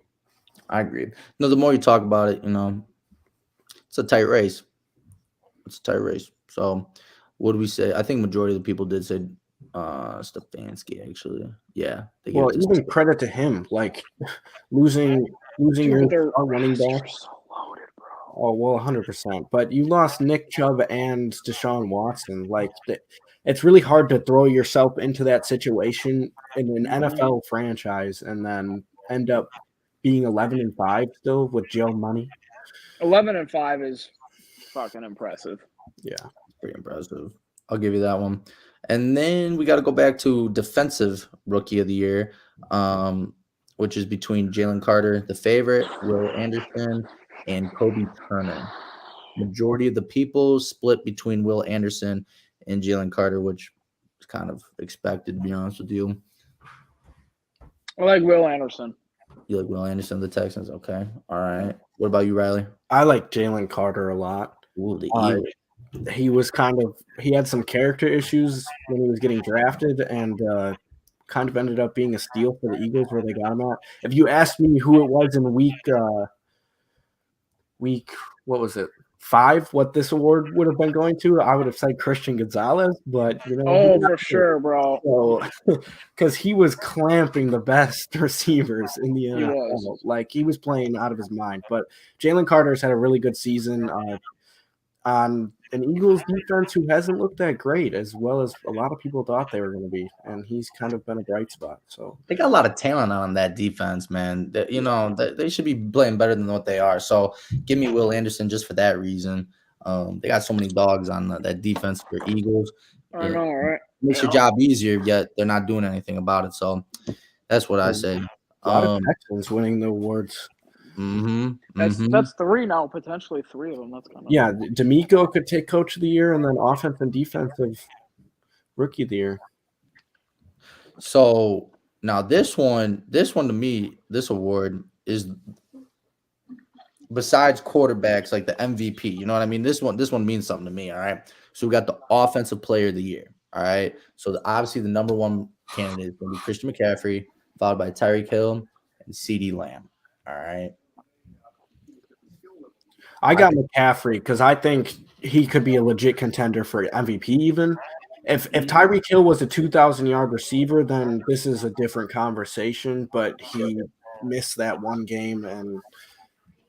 No, the more you talk about it, you know, it's a tight race. So, what do we say? I think majority of the people did say Stefanski, actually. Yeah. They gave well, it to even credit to him, like losing your Their star running back. roster's so loaded, bro. Oh, well, 100%. But you lost Nick Chubb and Deshaun Watson. Like, it's really hard to throw yourself into that situation in an NFL franchise and then end up being 11-5 still with Joe Money. 11-5 is fucking impressive. Yeah. pretty impressive. I'll give you that one. And then we got to go back to defensive rookie of the year. which is between Jalen Carter, the favorite, Will Anderson, and Kobe Turner. Majority of the people split between Will Anderson and Jalen Carter, which is kind of expected, to be honest with you. I like Will Anderson. You like Will Anderson, the Texans? Okay. All right. What about you, Riley? I like Jalen Carter a lot. Ooh, the Uh, Eagles. he had some character issues when he was getting drafted and kind of ended up being a steal for the Eagles where they got him at. If you asked me who it was in week what was it, 5, what this award would have been going to, I would have said Christian Gonzalez, but Oh, for sure, bro. So, because he was clamping the best receivers in the NFL. was. Like, he was playing out of his mind. But Jalen Carter's had a really good season on an Eagles defense who hasn't looked that great, as well as a lot of people thought they were going to be. And he's kind of been a bright spot. So They got a lot of talent on that defense, man. They should be playing better than what they are. So give me Will Anderson just for that reason. They got so many dogs on that defense for Eagles. I know, right? Makes your job easier, yet they're not doing anything about it. So that's what I say. a lot of Texans winning the awards. That's 3 now, potentially 3 of them. That's kind of Yeah, D'Amico could take Coach of the Year, and then Offense and Defensive Rookie of the Year. So now this one to me, this award is besides quarterbacks, like the MVP. You know what I mean? This one means something to me. All right. So we got the Offensive Player of the Year. All right. So obviously the number one candidate is going to be Christian McCaffrey, followed by Tyreek Hill and CeeDee Lamb. All right. I got McCaffrey because I think he could be a legit contender for MVP even. If Tyreek Hill was a 2,000-yard receiver, then this is a different conversation, but he missed that one game and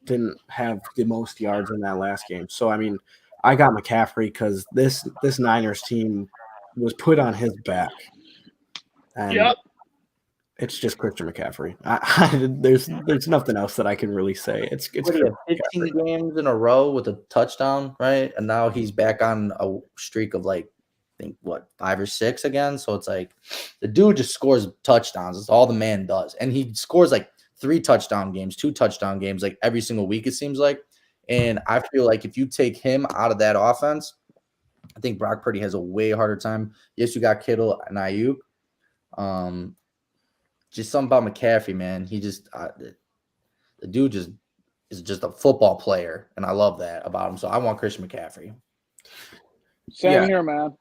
didn't have the most yards in that last game. So, I mean, I got McCaffrey because this Niners team was put on his back. And it's just Christian McCaffrey. There's nothing else that I can really say. It's 15 games in a row with a touchdown, right? And now he's back on a streak of like, I think 5 or 6 again. So it's like the dude just scores touchdowns. It's all the man does, and he scores like 3 touchdown games, 2 touchdown games, like every single week. It seems like, and I feel like if you take him out of that offense, I think Brock Purdy has a way harder time. Yes, you got Kittle and Ayuk. Just something about McCaffrey, man. He just the dude just is just a football player, and I love that about him. So I want Christian McCaffrey. Same here, man.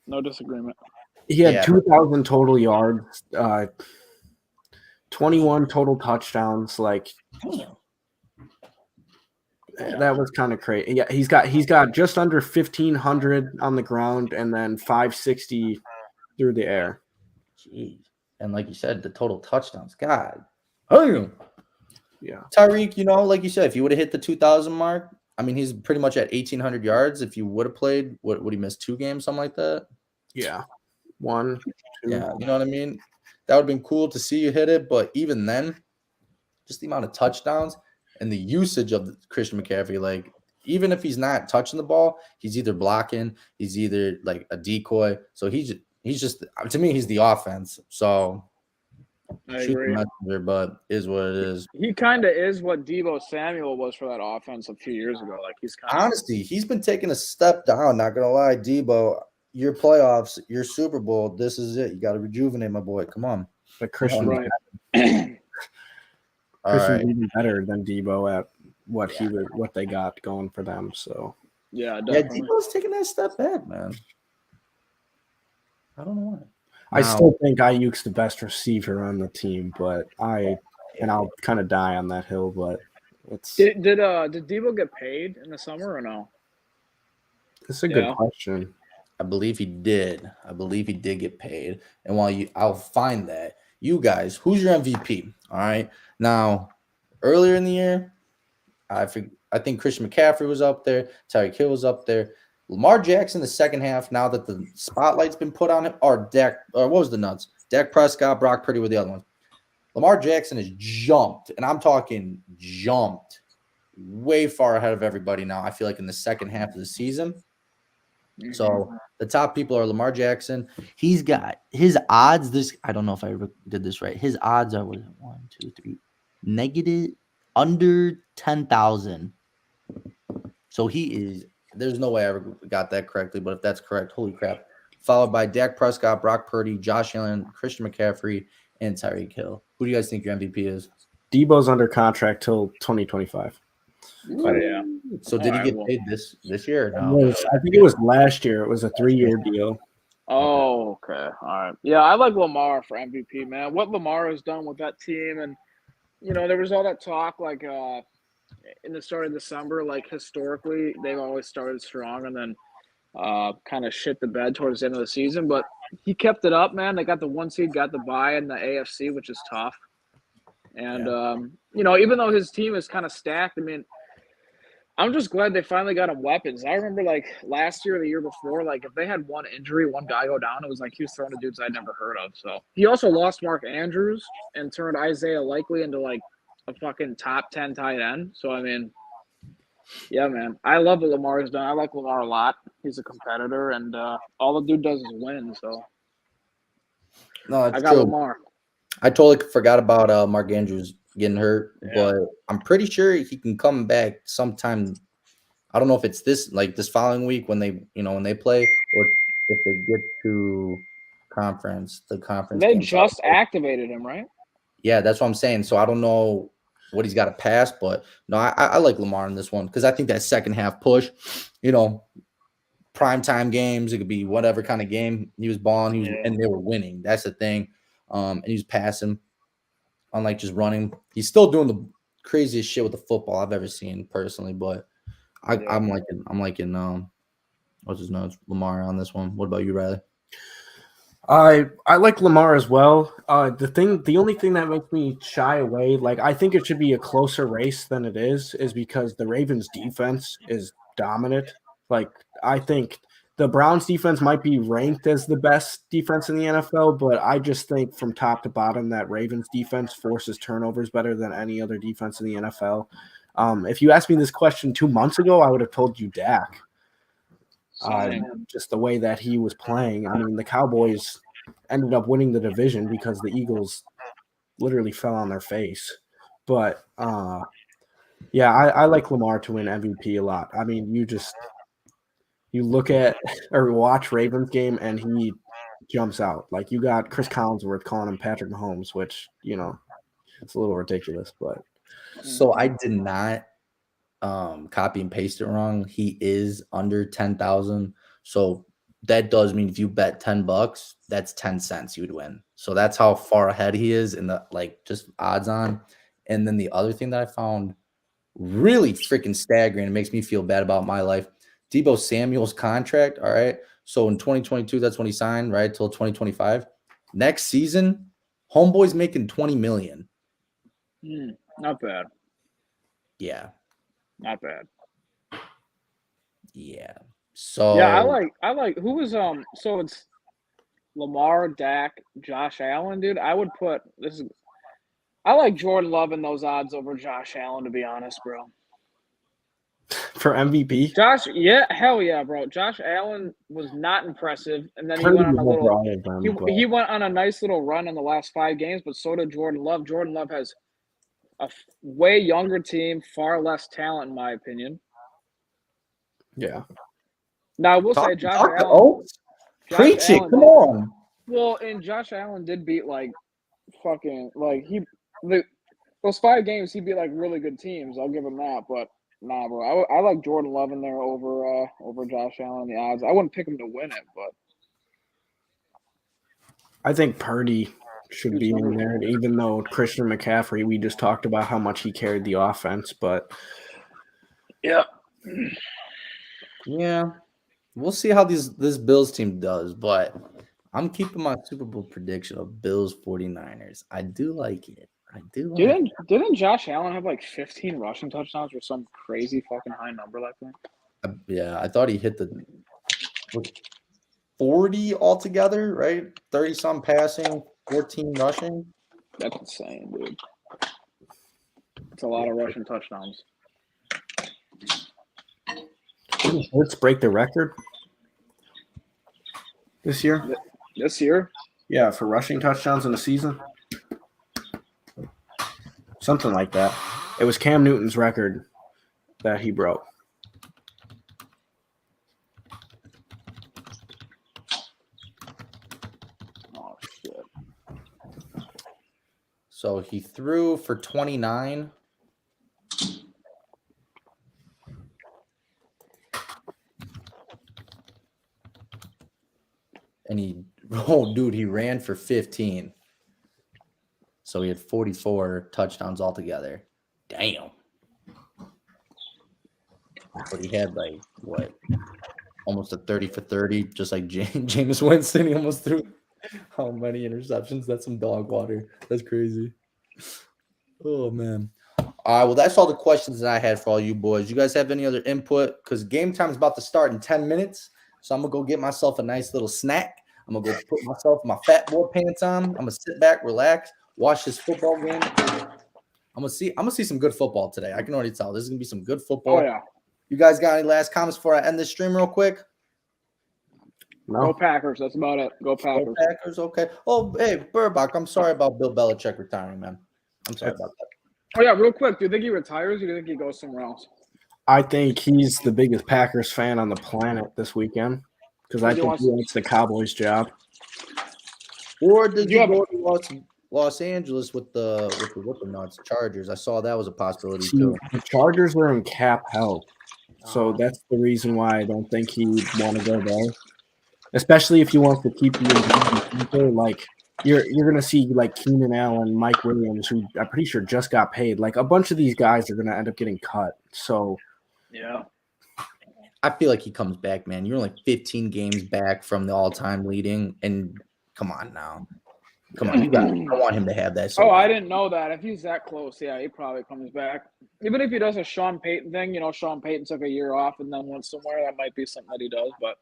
No disagreement. He had 2,000 total yards, 21 total touchdowns. Like, that was kind of crazy. Yeah, he's got just under 1,500 on the ground and then 560 through the air. Jeez. And like you said, the total touchdowns. God. Oh, yeah. Tyreek, like you said, if you would have hit the 2,000 mark, I mean, he's pretty much at 1,800 yards. If you would have played, would he miss 2 games, something like that? Yeah. 1, 2. Yeah, you know what I mean? That would have been cool to see you hit it. But even then, just the amount of touchdowns and the usage of Christian McCaffrey, like, even if he's not touching the ball, he's either blocking, he's either like a decoy. So he's just, to me, he's the offense. So I shoot agree. the messenger, but is what it is. He kind of is what Deebo Samuel was for that offense a few years ago. Like, he's kind of Honestly, he's been taking a step down. Not gonna lie, Debo, your playoffs, your Super Bowl, this is it. You got to rejuvenate, my boy. Come on. But Christian, right. All Christian's right. even better than Debo at what they got going for them. So Yeah, definitely. Debo's taking that step back, man. I don't know why. I still think Ayuk's the best receiver on the team, but I'll kind of die on that hill. But it's Did Deebo get paid in the summer or no? a good question. I believe he did. Get paid. And I'll find that. You guys, who's your MVP? All right. Now, earlier in the year, I think Christian McCaffrey was up there. Tyreek Hill was up there. Lamar Jackson, the second half, now that the spotlight's been put on him, or what was the nuts? Dak Prescott, Brock Purdy were the other ones. Lamar Jackson has jumped, and I'm talking jumped way far ahead of everybody now. I feel like in the second half of the season. So the top people are Lamar Jackson. He's got his odds. I don't know if I did this right. His odds are what is it? 1, 2, 3, negative under 10,000. So he is. There's no way I ever got that correctly, but if that's correct, holy crap. Followed by Dak Prescott, Brock Purdy, Josh Allen, Christian McCaffrey, and Tyreek Hill. Who do you guys think your MVP is? Debo's under contract till 2025. Oh, yeah. So did he get paid this year? Or no? I think it was last year. It was a 3-year deal. Oh, okay. All right. Yeah, I like Lamar for MVP, man. What Lamar has done with that team, and there was all that talk like in the start of December, like historically they've always started strong and then kind of shit the bed towards the end of the season. But he kept it up, man. They got the 1 seed, got the bye in the AFC, which is tough. And even though his team is kind of stacked, I mean, I'm just glad they finally got him weapons. I remember like last year or the year before, like if they had one injury, one guy go down, it was like he was throwing to dudes I'd never heard of. So he also lost Mark Andrews and turned Isaiah Likely into like a fucking top 10 tight end. So I mean, yeah, man, I love what Lamar has done. I like Lamar a lot. He's a competitor, and all the dude does is win. So No, it's I got true. Lamar. I totally forgot about Mark Andrews getting hurt, but I'm pretty sure he can come back sometime. I don't know if it's this following week when they play, or if they get to the conference. They game. just activated him, right? Yeah, that's what I'm saying. So I don't know what he's got to pass, but no, I like Lamar in this one because I think that second half push, primetime games, it could be whatever kind of game he was balling, and they were winning. That's the thing. And he was passing, unlike just running. He's still doing the craziest shit with the football I've ever seen personally, but I'm liking what's his name, Lamar on this one. What about you, Riley? I like Lamar as well. The only thing that makes me shy away, like I think it should be a closer race than it is because the Ravens defense is dominant. Like I think the Browns defense might be ranked as the best defense in the NFL, but I just think from top to bottom that Ravens defense forces turnovers better than any other defense in the NFL. If you asked me this question 2 months ago, I would have told you Dak. Just the way that he was playing. I mean, the Cowboys ended up winning the division because the Eagles literally fell on their face. But I like Lamar to win MVP a lot. I mean, you look at or watch Ravens game and he jumps out. Like you got Chris Collinsworth calling him Patrick Mahomes, which it's a little ridiculous. But so I did not copy and paste it wrong. He is under 10,000. So that does mean if you bet $10, that's 10 cents you'd win. So that's how far ahead he is in the just odds on. And then the other thing that I found really freaking staggering, it makes me feel bad about my life. Deebo Samuel's contract. All right. So in 2022, that's when he signed, right? Till 2025. Next season, homeboy's making $20 million. Not bad. Yeah. Not bad. Yeah. So yeah, I like who was so it's Lamar, Dak, Josh Allen, dude. I would put I like Jordan Love in those odds over Josh Allen, to be honest, bro. For MVP? Hell yeah, bro. Josh Allen was not impressive, and then he went on he went on a nice little run in the last 5 games, but so did Jordan Love. Jordan Love has a way younger team, far less talent, in my opinion. Yeah. Now I will say Josh Allen. Preach it. Come on. Well, and Josh Allen did beat those 5 games he beat really good teams. I'll give him that, but nah, bro. I like Jordan Love in there over Josh Allen in the odds. I wouldn't pick him to win it, but I think Purdy should be in there, even though Christian McCaffrey, we just talked about how much he carried the offense, but yeah. We'll see how this Bills team does, but I'm keeping my Super Bowl prediction of Bills 49ers. I do like it. Didn't Josh Allen have 15 rushing touchdowns or some crazy fucking high number like that? Yeah, I thought he hit the 40 altogether, right? 30-some passing, 14 rushing. That's insane, dude. It's a lot of rushing touchdowns. Didn't Hurts break the record? this year. This year? Yeah, for rushing touchdowns in a season. Something like that. It was Cam Newton's record that he broke. Oh, shit. So he threw for 29. And he ran for 15. So he had 44 touchdowns altogether. Damn. But he had like what? Almost a 30 for 30, just like Jameis Winston. He almost threw how many interceptions? That's some dog water. That's crazy. Oh man. All right, well, that's all the questions that I had for all you boys. You guys have any other input? Because game time is about to start in 10 minutes. So I'm gonna go get myself a nice little snack. I'm gonna go put myself my fat boy pants on. I'm gonna sit back, relax, watch this football game. I'm gonna see some good football today. I can already tell. This is gonna be some good football. Oh, yeah. You guys got any last comments before I end this stream real quick? No. Go Packers. That's about it. Go Packers. Go Packers, okay. Oh, hey, Burbach, I'm sorry about Bill Belichick retiring, man. I'm sorry about that. Oh, yeah, real quick. Do you think he retires or do you think he goes somewhere else? I think he's the biggest Packers fan on the planet this weekend because I think he wants the Cowboys job. Or did you go to Los Angeles with the Nuts Chargers? I saw that was a possibility too. The Chargers are in cap hell, so that's the reason why I don't think he'd want to go there. Especially if he wants to keep you like you're gonna see like Keenan Allen, Mike Williams, who I'm pretty sure just got paid. Like a bunch of these guys are gonna end up getting cut. So yeah, I feel like he comes back, man. You're only 15 games back from the all-time leading, and come on now, come on, I want him to have that. Oh, I didn't know that. If he's that close, yeah, he probably comes back. Even if he does a Sean Payton thing, Sean Payton took a year off and then went somewhere. That might be something that he does, but.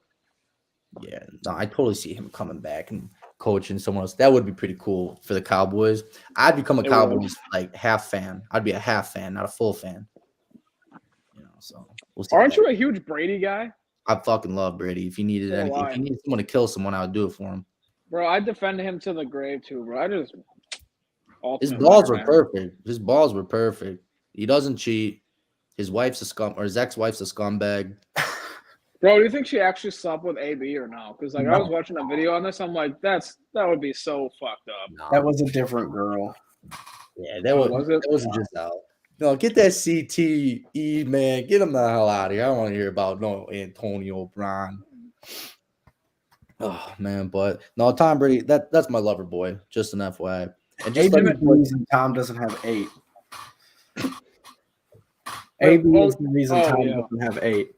Yeah, no, I totally see him coming back and coaching someone else. That would be pretty cool for the Cowboys. I'd become a Cowboys like half fan. I'd be a half fan, not a full fan. So we'll see. Aren't you a huge Brady guy? I fucking love Brady. If he needed anything, if he needed someone to kill someone, I would do it for him. Bro, I'd defend him to the grave too, bro. His balls were perfect. His balls were perfect. He doesn't cheat. His wife's a scum, or his ex-wife's a scumbag. Bro, do you think she actually slept with AB or no? Because I was watching a video on this, I'm like, that would be so fucked up. No. That was a different girl. Yeah, that wasn't just out. No, get that CTE, man. Get him the hell out of here. I don't want to hear about no Antonio Brown. Oh man, but no, Tom Brady. That's my lover boy. Just an FYI. And just like the reason Tom doesn't have 8. AB is the reason Tom doesn't have 8.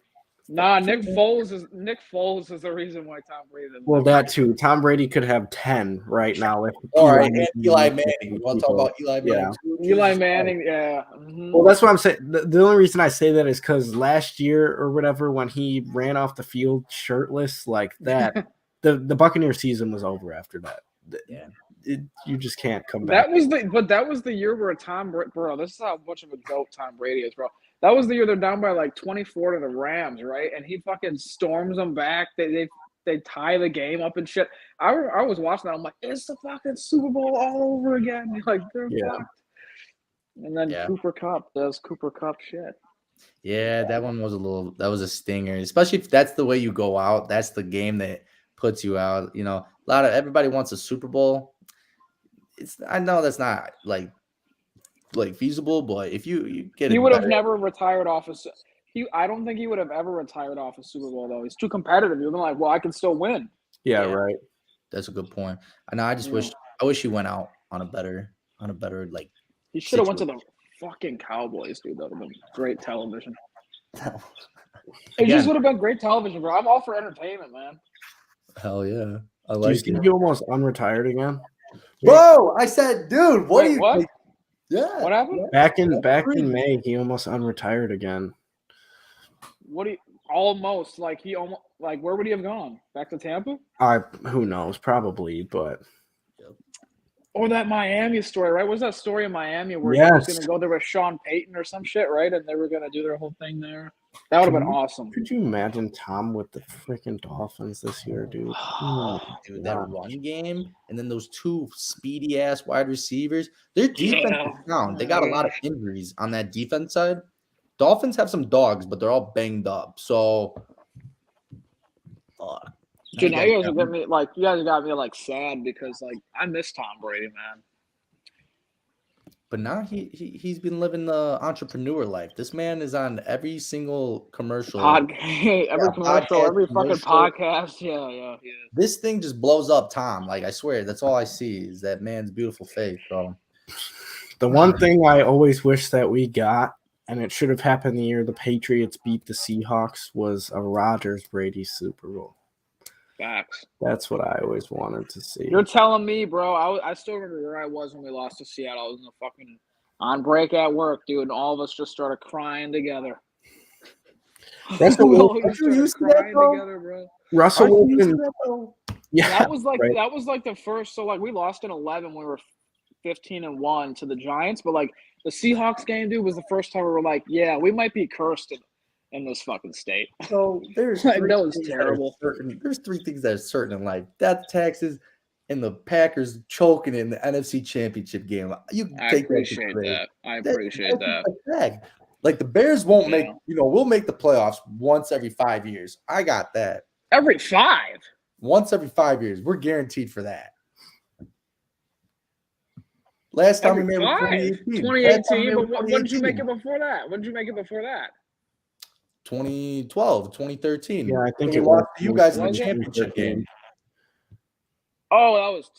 Nah, Nick Foles is the reason why Tom Brady doesn't. Well, that too. Tom Brady could have 10 right now. All right, and Eli Manning. You want to talk about Eli Manning? Yeah. Eli Manning, yeah. Mm-hmm. Well, that's what I'm saying. The only reason I say that is because last year or whatever, when he ran off the field shirtless like that, the Buccaneer season was over after that. Yeah. You just can't come back. That was the year where bro, this is how much of a goat Tom Brady is, bro. That was the year they're down by like 24 to the Rams, right? And he fucking storms them back. They tie the game up and shit. I was watching that. I'm like, it's the fucking Super Bowl all over again. Like, they're fucked. And then Cooper Kupp does Cooper Kupp shit. Yeah, that one was that was a stinger. Especially if that's the way you go out. That's the game that puts you out. Everybody wants a Super Bowl. I know that's not like feasible, but if you get, he would have never retired off I don't think he would have ever retired off a Super Bowl though. He's too competitive. You're like, well, I can still win. Yeah, right. That's a good point. And I just wish he went out on a better like. He should have went to the fucking Cowboys, dude. That would have been great television. It just would have been great television, bro. I'm all for entertainment, man. Hell yeah, I like it. You almost unretired again. Bro, I said, dude, what? Yeah. What happened? Back in May, he almost unretired again. Almost like he almost like where would he have gone? Back to Tampa? Who knows? Probably, but. Or that Miami story, right? Was that story in Miami where he was going to go there with Sean Payton or some shit, right? And they were going to do their whole thing there. That would have been awesome. Could you imagine Tom with the freaking Dolphins this year, dude? Oh, Dude, that God. run game, and then those two speedy ass wide receivers. Their defense Yeah. is sound. They got a lot of injuries on that defense side. Dolphins have some dogs, but they're all banged up. So, fuck. Dude, now you guys got me like sad because like I miss Tom Brady, man. But now he's been living the entrepreneur life. This man is on every single commercial. Every commercial, podcast, every fucking commercial. podcast. Yeah. This thing just blows up Tom. Like, I swear, that's all I see is that man's beautiful face, bro. The one thing I always wish that we got, and it should have happened the year the Patriots beat the Seahawks, was a Rodgers Brady Super Bowl. Facts. That's what I always wanted to see. You're telling me, bro. I still remember where I was when we lost to Seattle. I was in the fucking on break at work, dude, and all of us just started crying together. Russell We all Wilson, just started crying together, bro. Russell Wilson, yeah, That was like the first. So like we lost in 11 when we were 15-1 to the Giants, but like the Seahawks game, dude, was the first time we were like, yeah, we might be cursed in this fucking state. So there's Like, three that was things terrible. are certain. There's three things that are certain in life: death, taxes, and the Packers choking in the NFC Championship game. You can I take appreciate that. that. I appreciate that. That's a fact. Like the Bears won't make, Yeah. we'll make the playoffs once every 5 years. I got that. Every 5. Once every 5 years, we're guaranteed for that. Last time Every we made it 5. 2018. Last time we 2018. made But it what did you make it 2018. before that? What did you make it before that? 2012, 2013. Yeah, I think we it lost was to you guys in the Was it? championship game. Oh, that was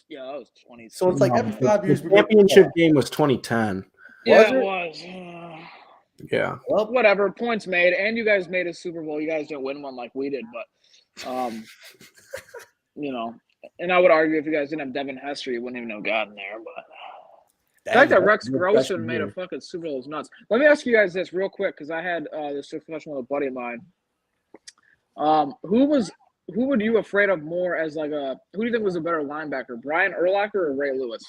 20. So it's like every 5 years The we make the championship playoffs. game was 2010. Yeah, Was it it? was. Yeah. Well, Whatever. Points made, and you guys made a Super Bowl. You guys didn't win one like we did, but you know. And I would argue if you guys didn't have Devin Hester, you wouldn't even have gotten there. But the fact that Rex Grossman made a fucking Super Bowl is nuts. Let me ask you guys this real quick because I had this discussion with a buddy of mine. Who would you afraid of more as like a who do you think was a better linebacker, Brian Urlacher or Ray Lewis?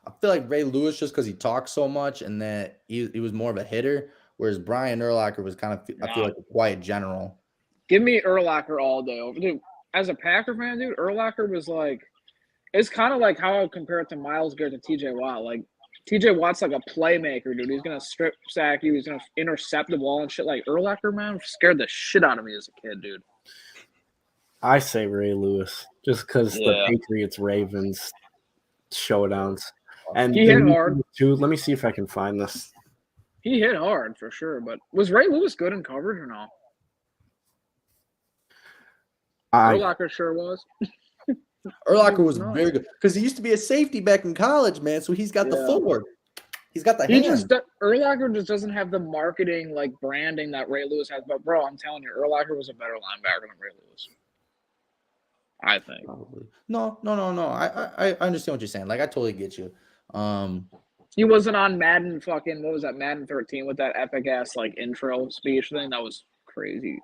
I feel like Ray Lewis just because he talks so much and that he was more of a hitter, whereas Brian Urlacher was kind of, I feel like, a quiet general. Give me Urlacher all day over. Dude, as a Packer fan, dude, Urlacher was like, it's kind of like how I would compare it to Myles Garrett to TJ Watt. Like, TJ Watt's like a playmaker, dude. He's going to strip sack you. He's going to intercept the ball and shit. Like, Urlacher, man, scared the shit out of me as a kid, dude. I say Ray Lewis just because the Yeah. Patriots Ravens showdowns. And He hit hard. too. Let me see if I can find this. He hit hard for sure. But was Ray Lewis good in coverage or no? Urlacher sure was. Urlacher was No. very good because he used to be a safety back in college, man. So he's got the Yeah. footwork. He's got the He hands. Urlacher just doesn't have the marketing like branding that Ray Lewis has. But bro, I'm telling you, Urlacher was a better linebacker than Ray Lewis. I think. Probably. No. I understand what you're saying. Like, I totally get you. He wasn't on Madden fucking what was that, Madden 13 with that epic ass like intro speech thing. That was crazy.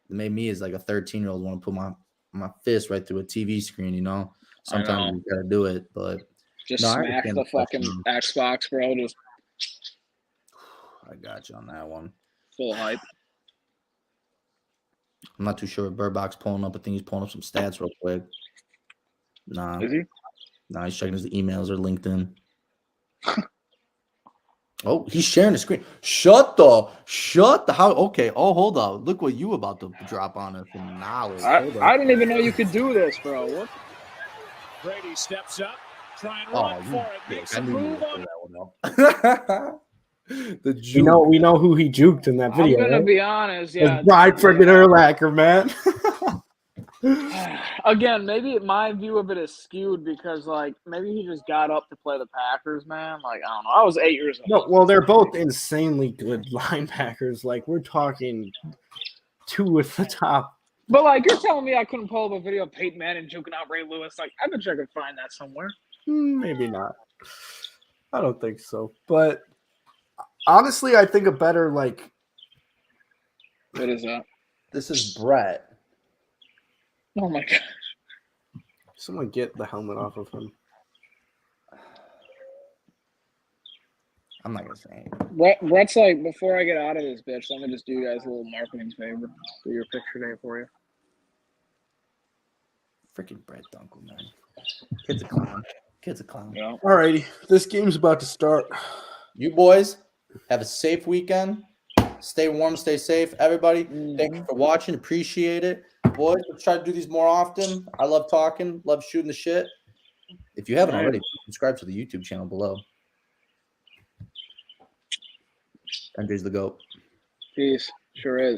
It made me as like a 13-year-old want to put my fist right through a TV screen, you know. Sometimes you gotta do it, but Just no, I smash understand the the fucking question. Xbox, bro. Just I got you on that one. full hype. I'm not too sure if Birdbox pulling up. I think he's pulling up some stats real quick. Nah, Is he? he's checking his emails or LinkedIn. Oh, he's sharing the screen. Shut the how? Okay. Oh, hold on. Look what you about to drop on us in knowledge. Hold I on. didn't even know you could do this, bro. What? Brady steps up, try and Oh, run you for it. Makes I a knew you move would on pull that one up. The We juke. know who he juked in that I'm video. gonna right? be honest, It was yeah. Brian freaking Urlacher, man. Again, maybe my view of it is skewed because, like, maybe he just got up to play the Packers, man. Like, I don't know. I was 8 years old. No, well, they're both insanely good linebackers. Like, we're talking two at the top. But, like, you're telling me I couldn't pull up a video of Peyton Manning juking out Ray Lewis. Like, I bet you I could find that somewhere. Maybe not. I don't think so. But honestly, I think a better, like, What is that? This is Brett. Oh, my God. someone get the helmet off of him. I'm not gonna say anything. Brett's like, before I get out of this bitch, let me just do you guys a little marketing favor. Do your picture day for you. Freaking Brett Dunkel, man. Kid's a clown. Kid's a clown. Yeah. Alrighty, this game's about to start. You boys have a safe weekend. Stay warm, stay safe. Everybody, thank you for watching. Appreciate it. Boys, let's try to do these more often. I love talking, love shooting the shit. If you haven't Right. already, subscribe to the YouTube channel below. Andrew's the GOAT. Peace. Sure is.